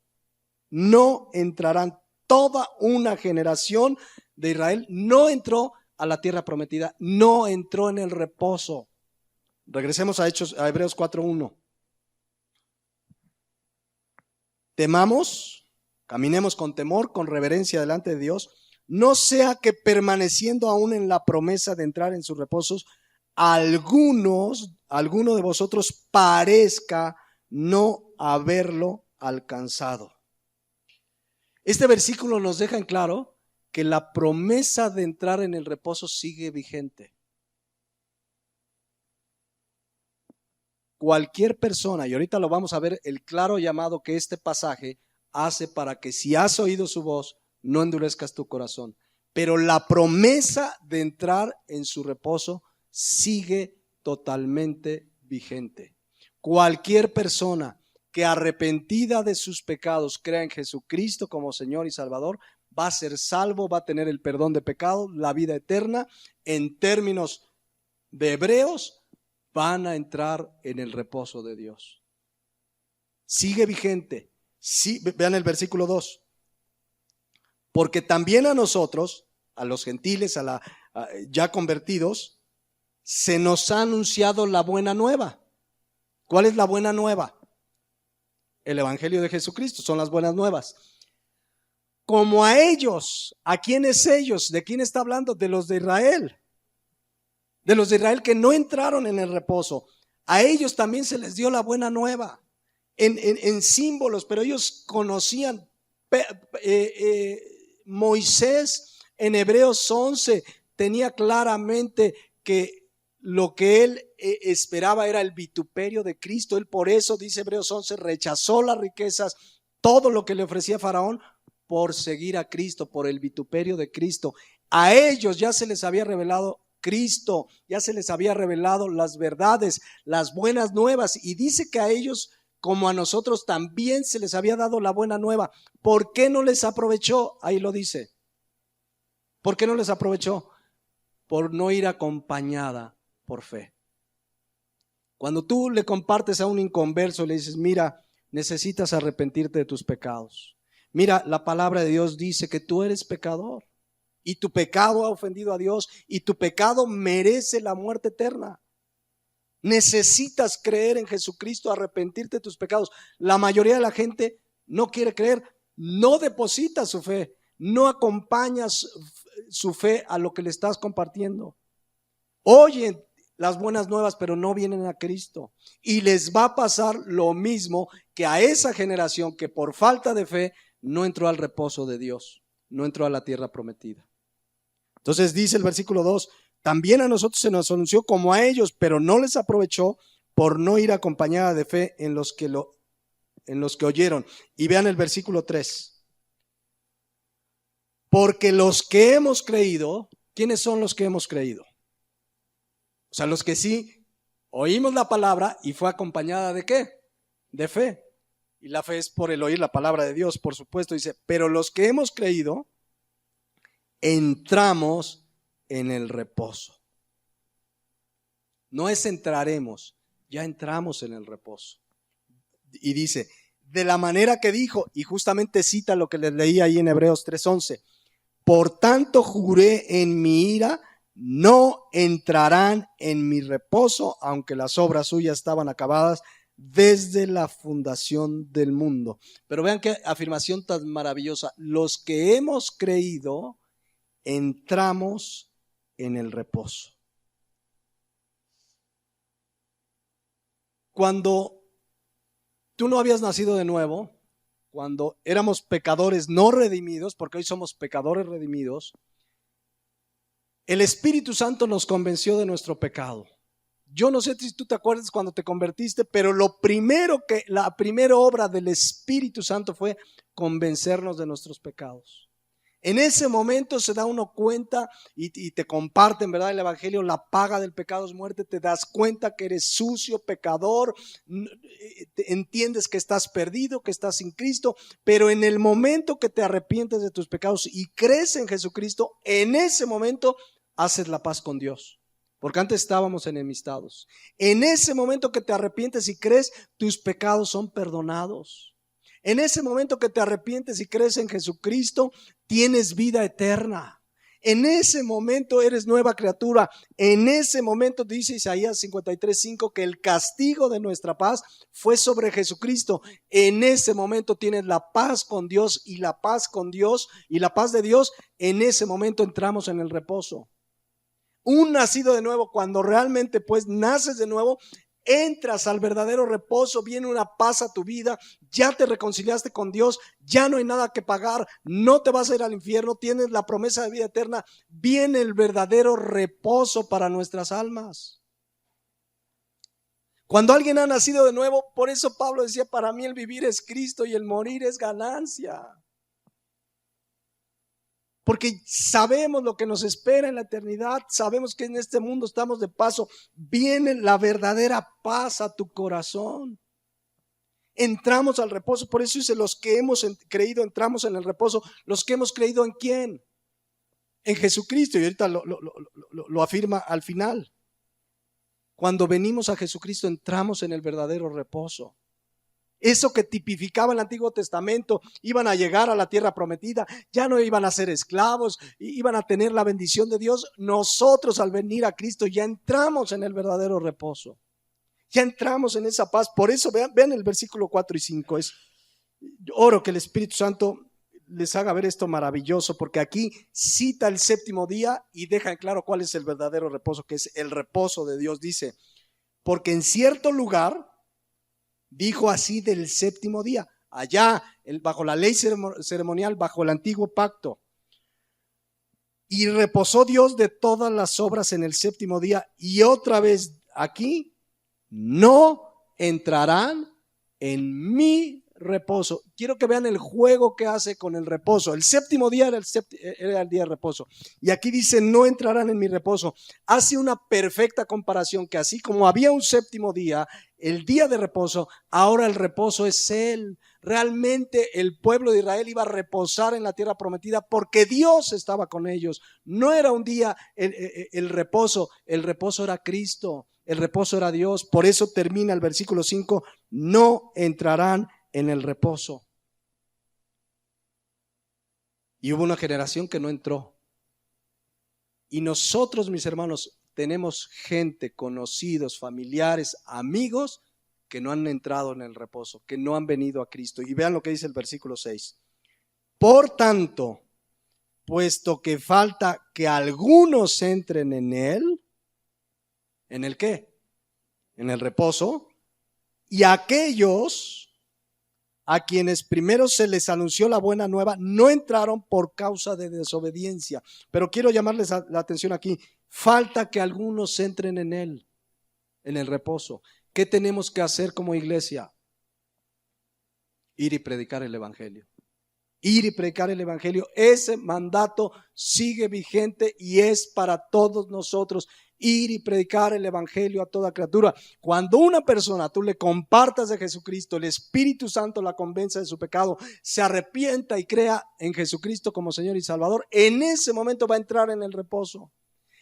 Speaker 1: No entrarán. Toda una generación de Israel no entró a la tierra prometida, no entró en el reposo. Regresemos a Hebreos 4:1. Temamos, caminemos con temor, con reverencia delante de Dios, no sea que permaneciendo aún en la promesa de entrar en sus reposos, alguno de vosotros parezca no haberlo alcanzado. Este versículo nos deja en claro que la promesa de entrar en el reposo sigue vigente. Cualquier persona, y ahorita lo vamos a ver, el claro llamado que este pasaje hace para que si has oído su voz, no endurezcas tu corazón. Pero la promesa de entrar en su reposo sigue totalmente vigente. Cualquier persona que arrepentida de sus pecados crea en Jesucristo como Señor y Salvador, va a ser salvo, va a tener el perdón de pecados, la vida eterna. En términos de Hebreos, van a entrar en el reposo de Dios. Sigue vigente. Sí, vean el versículo 2. Porque también a nosotros, a los gentiles, ya convertidos, se nos ha anunciado la buena nueva. ¿Cuál es la buena nueva? El Evangelio de Jesucristo, son las buenas nuevas. Como a ellos, ¿a quiénes ellos? ¿De quién está hablando? De los de Israel. De los de Israel que no entraron en el reposo. A ellos también se les dio la buena nueva en símbolos, pero ellos conocían. Moisés en Hebreos 11 tenía claramente que lo que él esperaba era el vituperio de Cristo. Él por eso, dice Hebreos 11, rechazó las riquezas, todo lo que le ofrecía Faraón, por seguir a Cristo, por el vituperio de Cristo. A ellos ya se les había revelado Cristo, ya se les había revelado las verdades, las buenas nuevas, y dice que a ellos como a nosotros también se les había dado la buena nueva. ¿Por qué no les aprovechó? Ahí lo dice. ¿Por qué no les aprovechó? Por no ir acompañada por fe. Cuando tú le compartes a un inconverso, le dices, mira, necesitas arrepentirte de tus pecados. Mira, la palabra de Dios dice que tú eres pecador y tu pecado ha ofendido a Dios y tu pecado merece la muerte eterna. Necesitas creer en Jesucristo, arrepentirte de tus pecados. La mayoría de la gente no quiere creer, no deposita su fe, no acompañas su fe a lo que le estás compartiendo. Oyen las buenas nuevas, pero no vienen a Cristo. Y les va a pasar lo mismo que a esa generación que por falta de fe no entró al reposo de Dios, no entró a la tierra prometida. Entonces dice el versículo 2, también a nosotros se nos anunció como a ellos, pero no les aprovechó por no ir acompañada de fe en los que oyeron. Y vean el versículo 3. Porque los que hemos creído, ¿quiénes son los que hemos creído? O sea, los que sí oímos la palabra y fue acompañada ¿de qué? De fe. Y la fe es por el oír la palabra de Dios, por supuesto. Dice, pero los que hemos creído, entramos en el reposo. No es entraremos, ya entramos en el reposo. Y dice, de la manera que dijo, y justamente cita lo que les leí ahí en Hebreos 3:11, por tanto juré en mi ira, no entrarán en mi reposo, aunque las obras suyas estaban acabadas desde la fundación del mundo. Pero vean qué afirmación tan maravillosa. Los que hemos creído, entramos en el reposo. Cuando tú no habías nacido de nuevo, cuando éramos pecadores no redimidos, porque hoy somos pecadores redimidos, el Espíritu Santo nos convenció de nuestro pecado. Yo no sé si tú te acuerdas cuando te convertiste, pero la primera obra del Espíritu Santo fue convencernos de nuestros pecados. En ese momento se da uno cuenta y te comparten, ¿verdad? El Evangelio, la paga del pecado es muerte. Te das cuenta que eres sucio, pecador, entiendes que estás perdido, que estás sin Cristo, pero en el momento que te arrepientes de tus pecados y crees en Jesucristo, en ese momento haces la paz con Dios. Porque antes estábamos enemistados. En ese momento que te arrepientes y crees, tus pecados son perdonados. En ese momento que te arrepientes y crees en Jesucristo, tienes vida eterna. En ese momento eres nueva criatura. En ese momento dice Isaías 53:5 que el castigo de nuestra paz fue sobre Jesucristo. En ese momento tienes la paz con Dios y la paz con Dios y la paz de Dios. En ese momento entramos en el reposo. Un nacido de nuevo, cuando realmente pues naces de nuevo, entras al verdadero reposo, viene una paz a tu vida, ya te reconciliaste con Dios, ya no hay nada que pagar, no te vas a ir al infierno, tienes la promesa de vida eterna, viene el verdadero reposo para nuestras almas. Cuando alguien ha nacido de nuevo, por eso Pablo decía, para mí el vivir es Cristo y el morir es ganancia. Porque sabemos lo que nos espera en la eternidad, sabemos que en este mundo estamos de paso, viene la verdadera paz a tu corazón. Entramos al reposo, por eso dice, los que hemos creído entramos en el reposo. Los que hemos creído, ¿en quién? En Jesucristo, y ahorita lo afirma al final. Cuando venimos a Jesucristo entramos en el verdadero reposo. Eso que tipificaba el Antiguo Testamento, iban a llegar a la tierra prometida, ya no iban a ser esclavos, iban a tener la bendición de Dios. Nosotros al venir a Cristo ya entramos en el verdadero reposo, ya entramos en esa paz. Por eso vean el versículo 4 y 5. Oro que el Espíritu Santo les haga ver esto maravilloso, porque aquí cita el séptimo día y deja en claro cuál es el verdadero reposo, que es el reposo de Dios. Dice, porque en cierto lugar dijo así del séptimo día, allá bajo la ley ceremonial, bajo el antiguo pacto. Y reposó Dios de todas las obras en el séptimo día. Y otra vez aquí, no entrarán en mi reposo. Quiero que vean el juego que hace con el reposo. El séptimo día era el día de reposo. Y aquí dice, no entrarán en mi reposo. Hace una perfecta comparación que así como había un séptimo día, el día de reposo, ahora el reposo es Él. Realmente el pueblo de Israel iba a reposar en la tierra prometida porque Dios estaba con ellos. No era un día el reposo era Cristo, el reposo era Dios. Por eso termina el versículo 5, no entrarán en el reposo. Y hubo una generación que no entró. Y nosotros, mis hermanos, tenemos gente, conocidos, familiares, amigos que no han entrado en el reposo, que no han venido a Cristo. Y vean lo que dice el versículo 6. Por tanto, puesto que falta que algunos entren en él, ¿en el qué? En el reposo. Y aquellos a quienes primero se les anunció la buena nueva no entraron por causa de desobediencia. Pero quiero llamarles la atención aquí. Falta que algunos entren en él, en el reposo. ¿Qué tenemos que hacer como iglesia? Ir y predicar el evangelio. Ir y predicar el evangelio. Ese mandato sigue vigente y es para todos nosotros. Ir y predicar el evangelio a toda criatura. Cuando una persona tú le compartas de Jesucristo, el Espíritu Santo la convence de su pecado, se arrepienta y crea en Jesucristo como Señor y Salvador, en ese momento va a entrar en el reposo.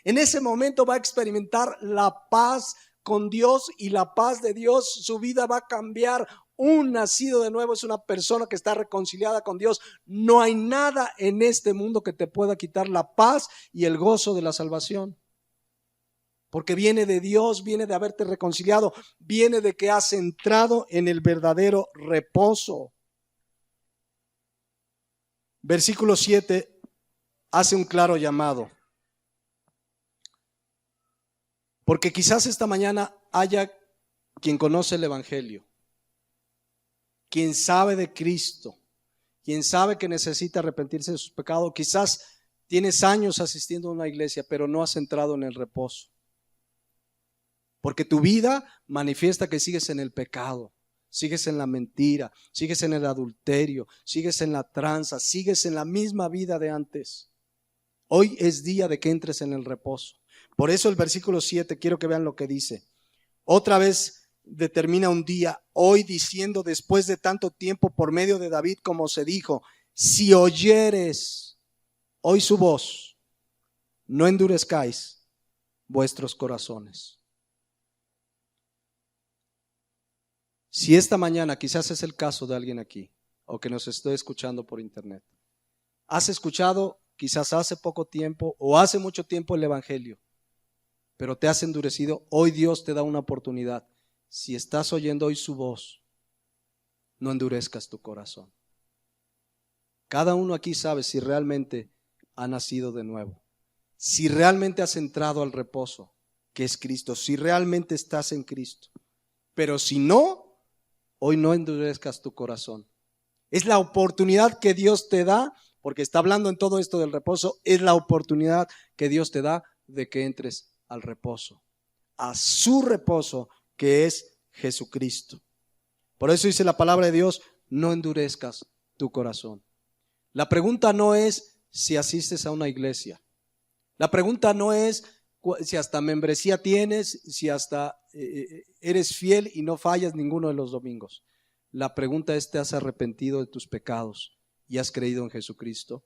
Speaker 1: En ese momento va a experimentar la paz con Dios y la paz de Dios. Su vida va a cambiar. Un nacido de nuevo es una persona que está reconciliada con Dios. No hay nada en este mundo que te pueda quitar la paz y el gozo de la salvación. Porque viene de Dios, viene de haberte reconciliado, viene de que has entrado en el verdadero reposo. Versículo 7 hace un claro llamado. Porque quizás esta mañana haya quien conoce el evangelio, quien sabe de Cristo, quien sabe que necesita arrepentirse de sus pecados. Quizás tienes años asistiendo a una iglesia, pero no has entrado en el reposo. Porque tu vida manifiesta que sigues en el pecado, sigues en la mentira, sigues en el adulterio, sigues en la tranza, sigues en la misma vida de antes. Hoy es día de que entres en el reposo. Por eso el versículo 7, quiero que vean lo que dice. Otra vez determina un día, hoy diciendo después de tanto tiempo por medio de David, como se dijo, si oyeres hoy su voz, no endurezcáis vuestros corazones. Si esta mañana, quizás es el caso de alguien aquí, o que nos esté escuchando por internet, has escuchado quizás hace poco tiempo o hace mucho tiempo el evangelio, pero te has endurecido, hoy Dios te da una oportunidad. Si estás oyendo hoy su voz, no endurezcas tu corazón. Cada uno aquí sabe si realmente ha nacido de nuevo, si realmente has entrado al reposo, que es Cristo, si realmente estás en Cristo. Pero si no, hoy no endurezcas tu corazón. Es la oportunidad que Dios te da, porque está hablando en todo esto del reposo, es la oportunidad que Dios te da de que entres al reposo, a su reposo que es Jesucristo. Por eso dice la palabra de Dios, no endurezcas tu corazón. La pregunta no es si asistes a una iglesia. La pregunta no es si hasta membresía tienes, si hasta eres fiel y no fallas ninguno de los domingos. La pregunta es, ¿te has arrepentido de tus pecados y has creído en Jesucristo?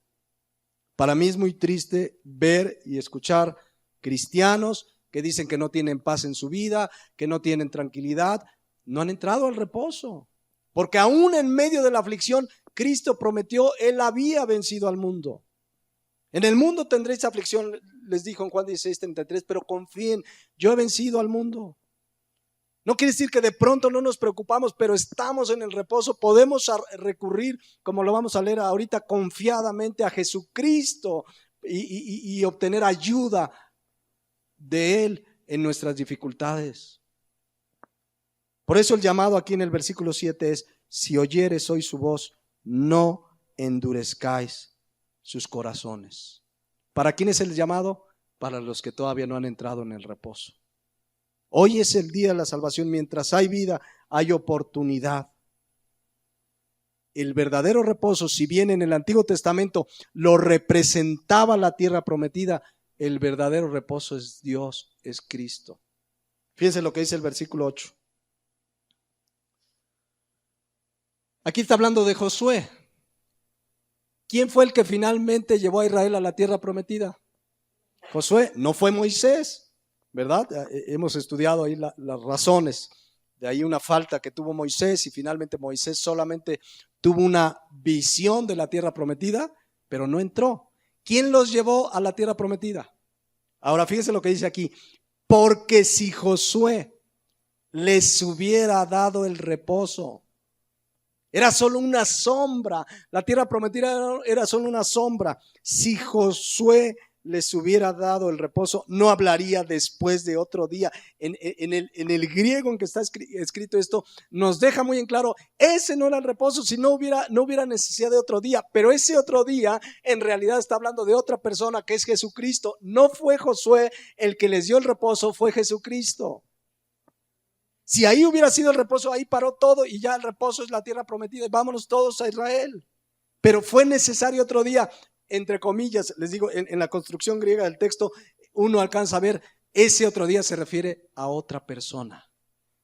Speaker 1: Para mí es muy triste ver y escuchar cristianos que dicen que no tienen paz en su vida, que no tienen tranquilidad, no han entrado al reposo. Porque aún en medio de la aflicción, Cristo prometió, Él había vencido al mundo. En el mundo tendréis aflicción, les dijo en Juan 16:33, pero confíen, yo he vencido al mundo. No quiere decir que de pronto no nos preocupamos, pero estamos en el reposo, podemos recurrir, como lo vamos a leer ahorita, confiadamente a Jesucristo y obtener ayuda de Él en nuestras dificultades. Por eso el llamado aquí en el versículo 7 es, si oyeres hoy su voz, no endurezcáis sus corazones. ¿Para quién es el llamado? Para los que todavía no han entrado en el reposo. Hoy es el día de la salvación. Mientras hay vida, hay oportunidad. El verdadero reposo, si bien en el Antiguo Testamento lo representaba la tierra prometida, el verdadero reposo es Dios, es Cristo. Fíjense lo que dice el versículo 8. Aquí está hablando de Josué. ¿Quién fue el que finalmente llevó a Israel a la tierra prometida? Josué, no fue Moisés, ¿verdad? Hemos estudiado ahí las razones. De ahí una falta que tuvo Moisés, y finalmente Moisés solamente tuvo una visión de la tierra prometida, pero no entró. ¿Quién los llevó a la tierra prometida? Ahora fíjense lo que dice aquí. Porque si Josué les hubiera dado el reposo, era solo una sombra, la tierra prometida era solo una sombra. Si Josué les hubiera dado el reposo, no hablaría después de otro día. En el griego en que está escrito esto, nos deja muy en claro, ese no era el reposo, si no hubiera necesidad de otro día. Pero ese otro día, en realidad está hablando de otra persona, que es Jesucristo. No fue Josué el que les dio el reposo, fue Jesucristo. Si ahí hubiera sido el reposo, ahí paró todo y ya el reposo es la tierra prometida y vámonos todos a Israel. Pero fue necesario otro día, entre comillas, les digo, en la construcción griega del texto, uno alcanza a ver, ese otro día se refiere a otra persona.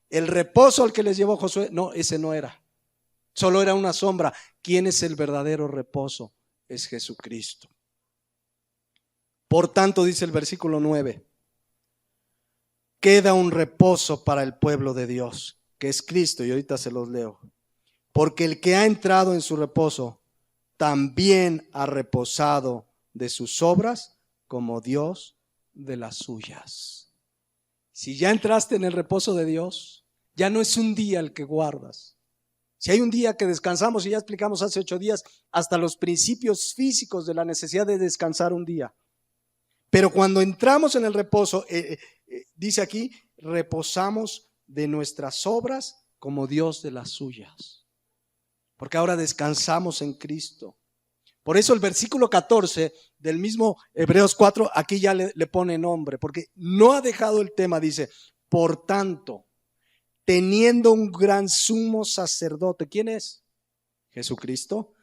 Speaker 1: El reposo al que les llevó Josué, no, ese no era. Solo era una sombra. ¿Quién es el verdadero reposo? Es Jesucristo. Por tanto, dice el versículo 9, queda un reposo para el pueblo de Dios, que es Cristo, y ahorita se los leo. Porque el que ha entrado en su reposo, también ha reposado de sus obras, como Dios de las suyas. Si ya entraste en el reposo de Dios, ya no es un día el que guardas. Si hay un día que descansamos, y ya explicamos hace 8 días, hasta los principios físicos de la necesidad de descansar un día. Pero cuando entramos en el reposo, dice aquí, reposamos de nuestras obras como Dios de las suyas. Porque ahora descansamos en Cristo. Por eso el versículo 14 del mismo Hebreos 4, aquí ya le pone nombre, porque no ha dejado el tema, dice, por tanto, teniendo un gran sumo sacerdote, ¿quién es? Jesucristo,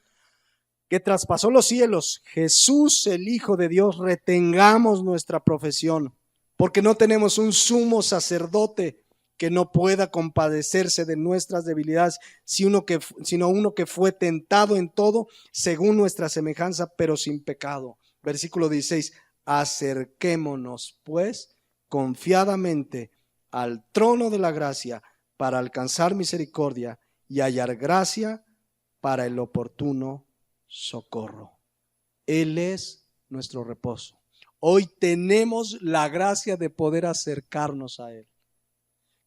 Speaker 1: que traspasó los cielos, Jesús el Hijo de Dios, retengamos nuestra profesión, porque no tenemos un sumo sacerdote que no pueda compadecerse de nuestras debilidades, sino uno que fue tentado en todo según nuestra semejanza, pero sin pecado. Versículo 16, acerquémonos pues confiadamente al trono de la gracia para alcanzar misericordia y hallar gracia para el oportuno socorro. Él es nuestro reposo. Hoy tenemos la gracia de poder acercarnos a Él.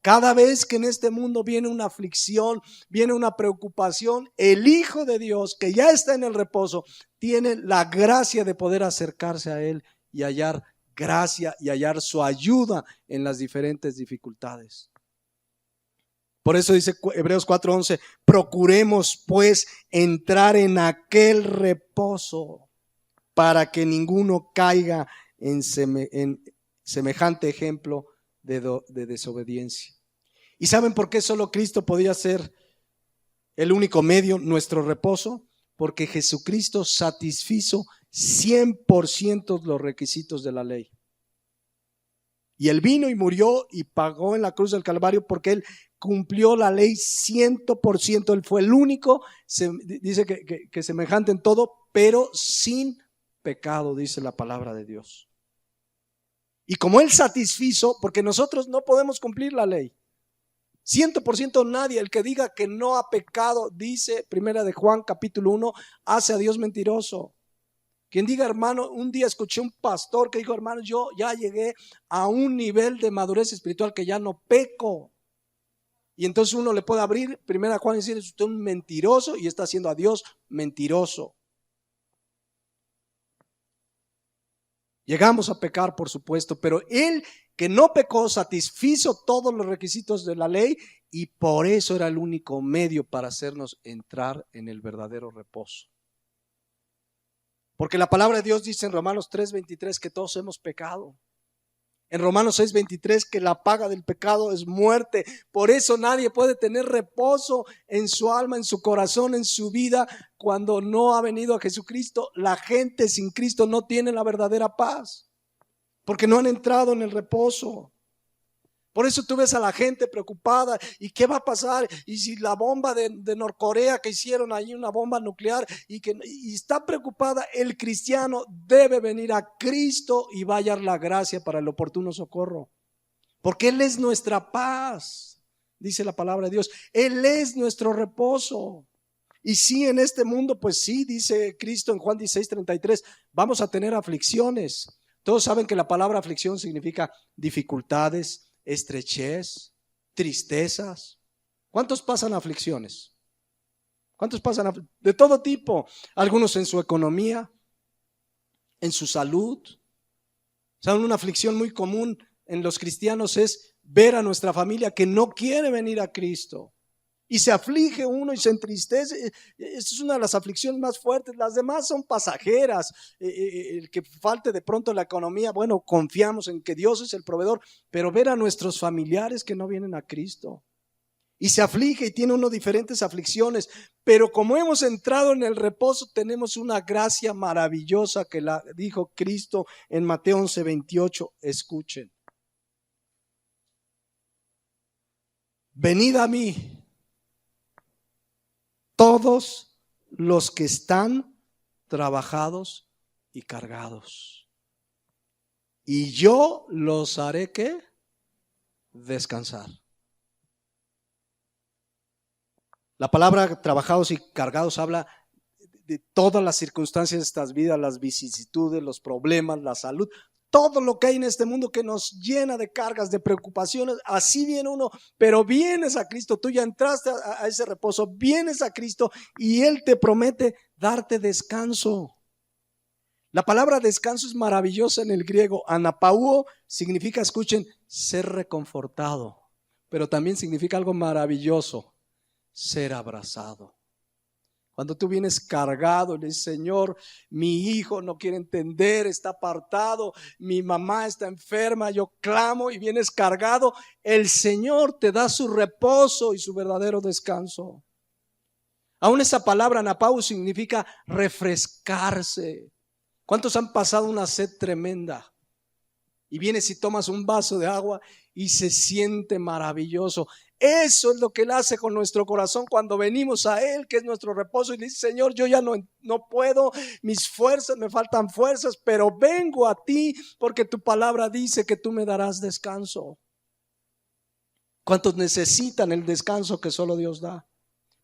Speaker 1: Cada vez que en este mundo viene una aflicción, viene una preocupación, el Hijo de Dios, que ya está en el reposo, tiene la gracia de poder acercarse a Él y hallar gracia y hallar su ayuda en las diferentes dificultades. Por eso dice Hebreos 4:11, procuremos pues entrar en aquel reposo para que ninguno caiga en semejante ejemplo de desobediencia. ¿Y saben por qué solo Cristo podía ser el único medio, nuestro reposo? Porque Jesucristo satisfizo 100% los requisitos de la ley. Y Él vino y murió y pagó en la cruz del Calvario porque Él cumplió la ley 100%. Él fue el único, dice que semejante en todo, pero sin pecado, dice la palabra de Dios. Y como Él satisfizo, porque nosotros no podemos cumplir la ley. 100% nadie, el que diga que no ha pecado, dice Primera de Juan capítulo 1, hace a Dios mentiroso. Quien diga, hermano, un día escuché un pastor que dijo, hermano, yo ya llegué a un nivel de madurez espiritual que ya no peco. Y entonces uno le puede abrir Primera Juan y decir, es usted un mentiroso y está haciendo a Dios mentiroso. Llegamos a pecar, por supuesto, pero Él que no pecó satisfizo todos los requisitos de la ley y por eso era el único medio para hacernos entrar en el verdadero reposo. Porque la palabra de Dios dice en Romanos 3:23 que todos hemos pecado. En Romanos 6:23 que la paga del pecado es muerte. Por eso nadie puede tener reposo en su alma, en su corazón, en su vida cuando no ha venido a Jesucristo. La gente sin Cristo no tiene la verdadera paz porque no han entrado en el reposo. Por eso tú ves a la gente preocupada. ¿Y qué va a pasar? Y si la bomba de Norcorea que hicieron ahí, una bomba nuclear, y está preocupada, el cristiano debe venir a Cristo y va a hallar la gracia para el oportuno socorro. Porque Él es nuestra paz, dice la palabra de Dios. Él es nuestro reposo. Y sí, en este mundo, pues sí, dice Cristo en Juan 16:33, vamos a tener aflicciones. Todos saben que la palabra aflicción significa dificultades, estrechez, tristezas. ¿Cuántos pasan aflicciones? ¿Cuántos pasan de todo tipo? Algunos en su economía, en su salud. ¿Saben? Una aflicción muy común en los cristianos es ver a nuestra familia que no quiere venir a Cristo. Y se aflige uno y se entristece. Esta es una de las aflicciones más fuertes. Las demás son pasajeras. El que falte de pronto la economía, bueno, confiamos en que Dios es el proveedor. Pero ver a nuestros familiares que no vienen a Cristo. Y se aflige y tiene uno diferentes aflicciones. Pero como hemos entrado en el reposo, tenemos una gracia maravillosa que la dijo Cristo en Mateo 11:28. Escuchen. Venid a mí todos los que están trabajados y cargados, y yo los haré ¿qué? Descansar. La palabra trabajados y cargados habla de todas las circunstancias de estas vidas, las vicisitudes, los problemas, la salud, todo lo que hay en este mundo que nos llena de cargas, de preocupaciones. Así viene uno, pero vienes a Cristo, tú ya entraste a ese reposo, vienes a Cristo y Él te promete darte descanso. La palabra descanso es maravillosa en el griego. Anapauo significa, escuchen, ser reconfortado, pero también significa algo maravilloso, ser abrazado. Cuando tú vienes cargado y le dices, Señor, mi hijo no quiere entender, está apartado, mi mamá está enferma, yo clamo, y vienes cargado, el Señor te da su reposo y su verdadero descanso. Aún esa palabra anapau significa refrescarse. ¿Cuántos han pasado una sed tremenda? Y vienes y tomas un vaso de agua y se siente maravilloso. Eso es lo que Él hace con nuestro corazón cuando venimos a Él, que es nuestro reposo, y le dice, Señor, yo ya no puedo, mis fuerzas, me faltan fuerzas, pero vengo a ti porque tu palabra dice que tú me darás descanso. ¿Cuántos necesitan el descanso que solo Dios da?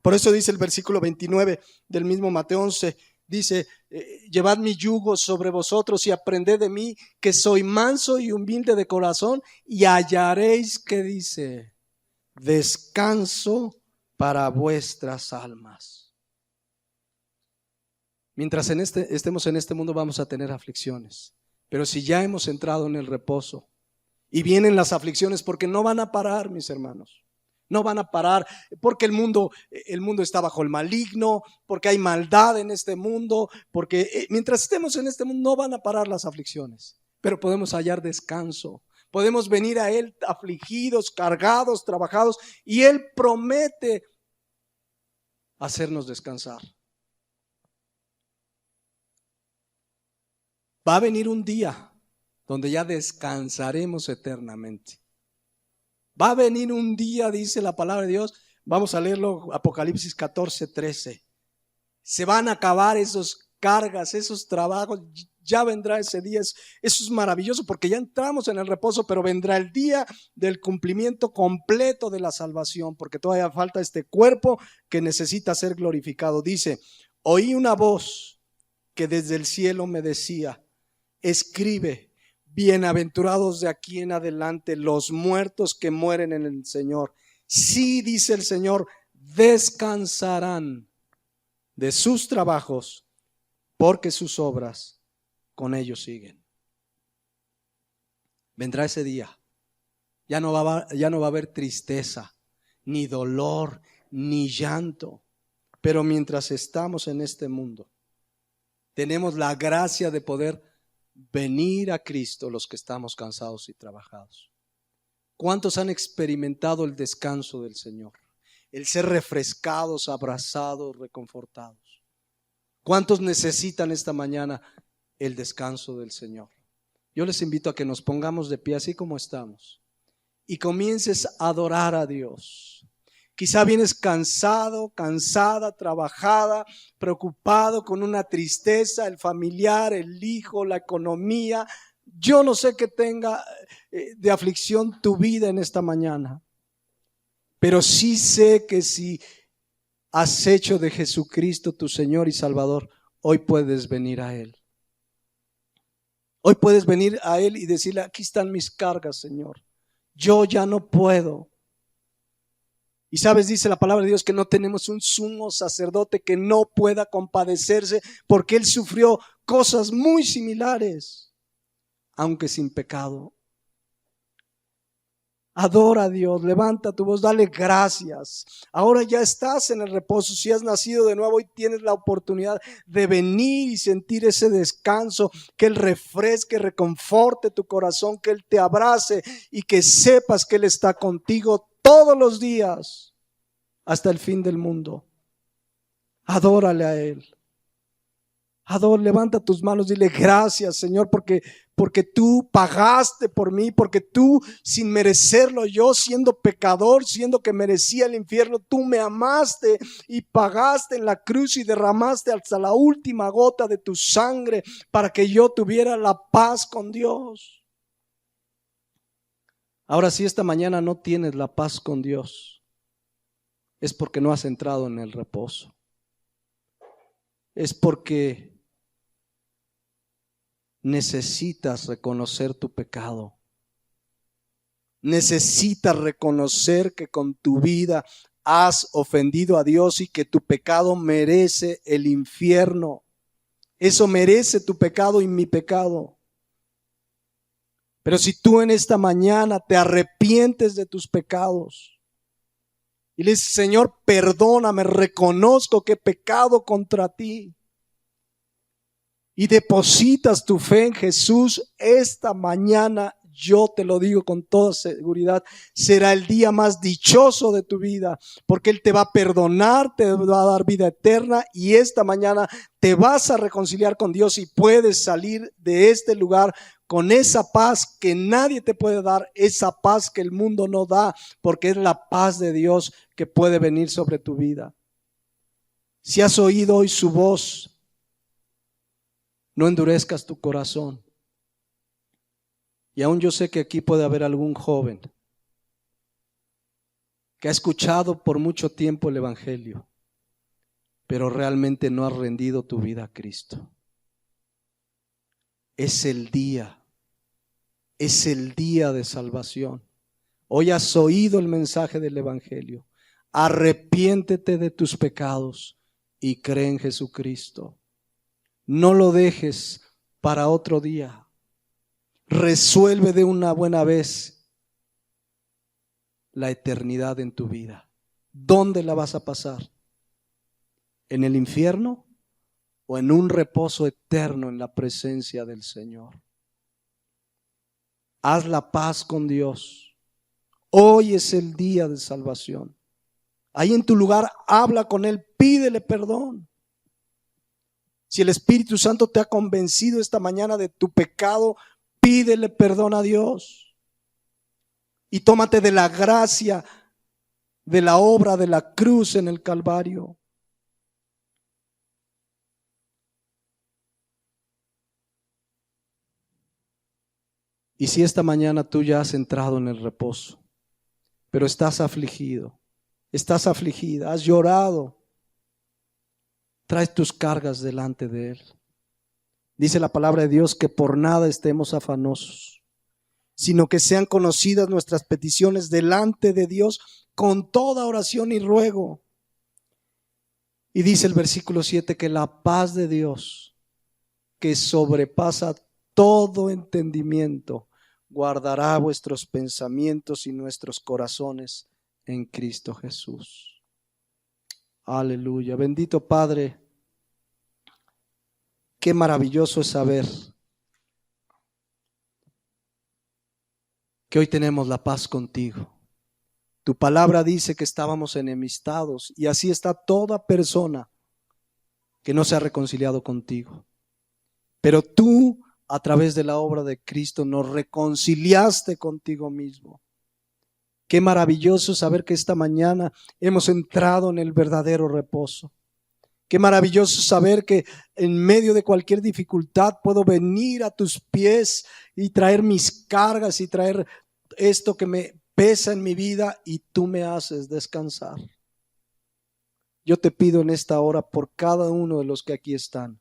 Speaker 1: Por eso dice el versículo 29 del mismo Mateo 11, dice, llevad mi yugo sobre vosotros y aprended de mí, que soy manso y humilde de corazón, y hallaréis, ¿qué dice? Descanso para vuestras almas. Mientras estemos en este mundo vamos a tener aflicciones, pero si ya hemos entrado en el reposo y vienen las aflicciones, porque no van a parar, mis hermanos, no van a parar, porque el mundo está bajo el maligno, porque hay maldad en este mundo, porque mientras estemos en este mundo no van a parar las aflicciones, pero podemos hallar descanso. Podemos venir a Él afligidos, cargados, trabajados, y Él promete hacernos descansar. Va a venir un día donde ya descansaremos eternamente. Va a venir un día, dice la palabra de Dios, vamos a leerlo, Apocalipsis 14:13. Se van a acabar esas cargas, esos trabajos. Ya vendrá ese día, eso es maravilloso porque ya entramos en el reposo, pero vendrá el día del cumplimiento completo de la salvación, porque todavía falta este cuerpo que necesita ser glorificado. Dice, oí una voz que desde el cielo me decía, escribe, bienaventurados de aquí en adelante los muertos que mueren en el Señor. Sí, dice el Señor, descansarán de sus trabajos, porque sus obras con ellos siguen. Vendrá ese día. Ya no va a haber tristeza, ni dolor, ni llanto. Pero mientras estamos en este mundo, tenemos la gracia de poder venir a Cristo los que estamos cansados y trabajados. ¿Cuántos han experimentado el descanso del Señor? El ser refrescados, abrazados, reconfortados. ¿Cuántos necesitan esta mañana el descanso del Señor? Yo les invito a que nos pongamos de pie así como estamos y comiences a adorar a Dios. Quizá vienes cansado, cansada, trabajada, preocupado con una tristeza, el familiar, el hijo, la economía. Yo no sé qué tenga de aflicción tu vida en esta mañana, pero sí sé que si has hecho de Jesucristo tu Señor y Salvador, hoy puedes venir a Él. Hoy puedes venir a Él y decirle: aquí están mis cargas, Señor. Yo ya no puedo. Y sabes, dice la palabra de Dios que no tenemos un sumo sacerdote que no pueda compadecerse, porque Él sufrió cosas muy similares, aunque sin pecado. Adora a Dios, levanta tu voz, dale gracias. Ahora ya estás en el reposo. Si has nacido de nuevo, hoy tienes la oportunidad de venir y sentir ese descanso, que Él refresque, reconforte tu corazón, que Él te abrace y que sepas que Él está contigo todos los días hasta el fin del mundo. Adórale a Él. Levanta tus manos, dile: gracias, Señor, porque tú pagaste por mí, porque tú, sin merecerlo, yo siendo pecador, siendo que merecía el infierno, tú me amaste y pagaste en la cruz y derramaste hasta la última gota de tu sangre para que yo tuviera la paz con Dios. Ahora, si esta mañana no tienes la paz con Dios, es porque no has entrado en el reposo. Es porque necesitas reconocer tu pecado. Necesitas reconocer que con tu vida has ofendido a Dios y que tu pecado merece el infierno. Eso merece tu pecado y mi pecado. Pero si tú en esta mañana te arrepientes de tus pecados y le dices: Señor, perdóname, reconozco que he pecado contra ti, y depositas tu fe en Jesús, esta mañana, yo te lo digo con toda seguridad, será el día más dichoso de tu vida, porque Él te va a perdonar, te va a dar vida eterna, y esta mañana te vas a reconciliar con Dios y puedes salir de este lugar con esa paz que nadie te puede dar, esa paz que el mundo no da, porque es la paz de Dios que puede venir sobre tu vida. Si has oído hoy su voz, no endurezcas tu corazón. Y aún yo sé que aquí puede haber algún joven que ha escuchado por mucho tiempo el Evangelio, pero realmente no has rendido tu vida a Cristo. Es el día de salvación. Hoy has oído el mensaje del Evangelio. Arrepiéntete de tus pecados y cree en Jesucristo. No lo dejes para otro día. Resuelve de una buena vez la eternidad en tu vida. ¿Dónde la vas a pasar? ¿En el infierno o en un reposo eterno en la presencia del Señor? Haz la paz con Dios. Hoy es el día de salvación. Ahí en tu lugar habla con Él, pídele perdón. Si el Espíritu Santo te ha convencido esta mañana de tu pecado, pídele perdón a Dios. Y tómate de la gracia de la obra de la cruz en el Calvario. Y si esta mañana tú ya has entrado en el reposo, pero estás afligido, estás afligida, has llorado, traes tus cargas delante de Él. Dice la palabra de Dios que por nada estemos afanosos, sino que sean conocidas nuestras peticiones delante de Dios con toda oración y ruego. Y dice el versículo 7 que la paz de Dios, que sobrepasa todo entendimiento, guardará vuestros pensamientos y nuestros corazones en Cristo Jesús. Aleluya. Bendito Padre, Qué maravilloso es saber que hoy tenemos la paz contigo. Tu palabra dice que estábamos enemistados y así está toda persona que no se ha reconciliado contigo. Pero tú, a través de la obra de Cristo, nos reconciliaste contigo mismo. Qué maravilloso saber que esta mañana hemos entrado en el verdadero reposo. Qué maravilloso saber que en medio de cualquier dificultad puedo venir a tus pies y traer mis cargas y traer esto que me pesa en mi vida y tú me haces descansar. Yo te pido en esta hora por cada uno de los que aquí están,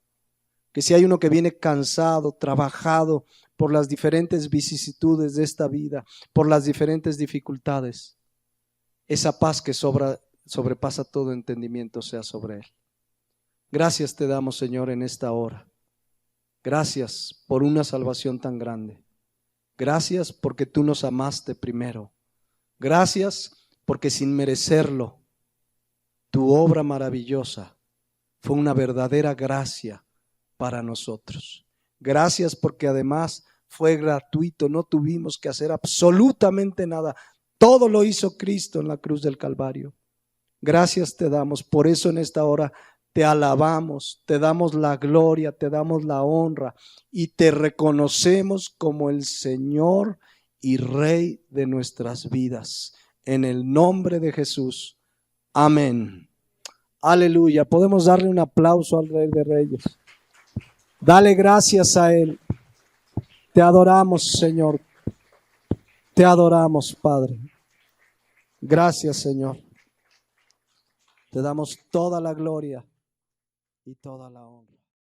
Speaker 1: que si hay uno que viene cansado, trabajado por las diferentes vicisitudes de esta vida, por las diferentes dificultades, esa paz que sobrepasa todo entendimiento sea sobre él. Gracias te damos, Señor, en esta hora. Gracias por una salvación tan grande. Gracias porque tú nos amaste primero. Gracias porque sin merecerlo, tu obra maravillosa fue una verdadera gracia para nosotros. Gracias porque además fue gratuito, no tuvimos que hacer absolutamente nada. Todo lo hizo Cristo en la cruz del Calvario. Gracias te damos. Por eso en esta hora te alabamos, te damos la gloria, te damos la honra y te reconocemos como el Señor y Rey de nuestras vidas. En el nombre de Jesús. Amén. Aleluya. Podemos darle un aplauso al Rey de Reyes. Dale gracias a Él. Te adoramos, Señor. Te adoramos, Padre. Gracias, Señor. Te damos toda la gloria y toda la honra.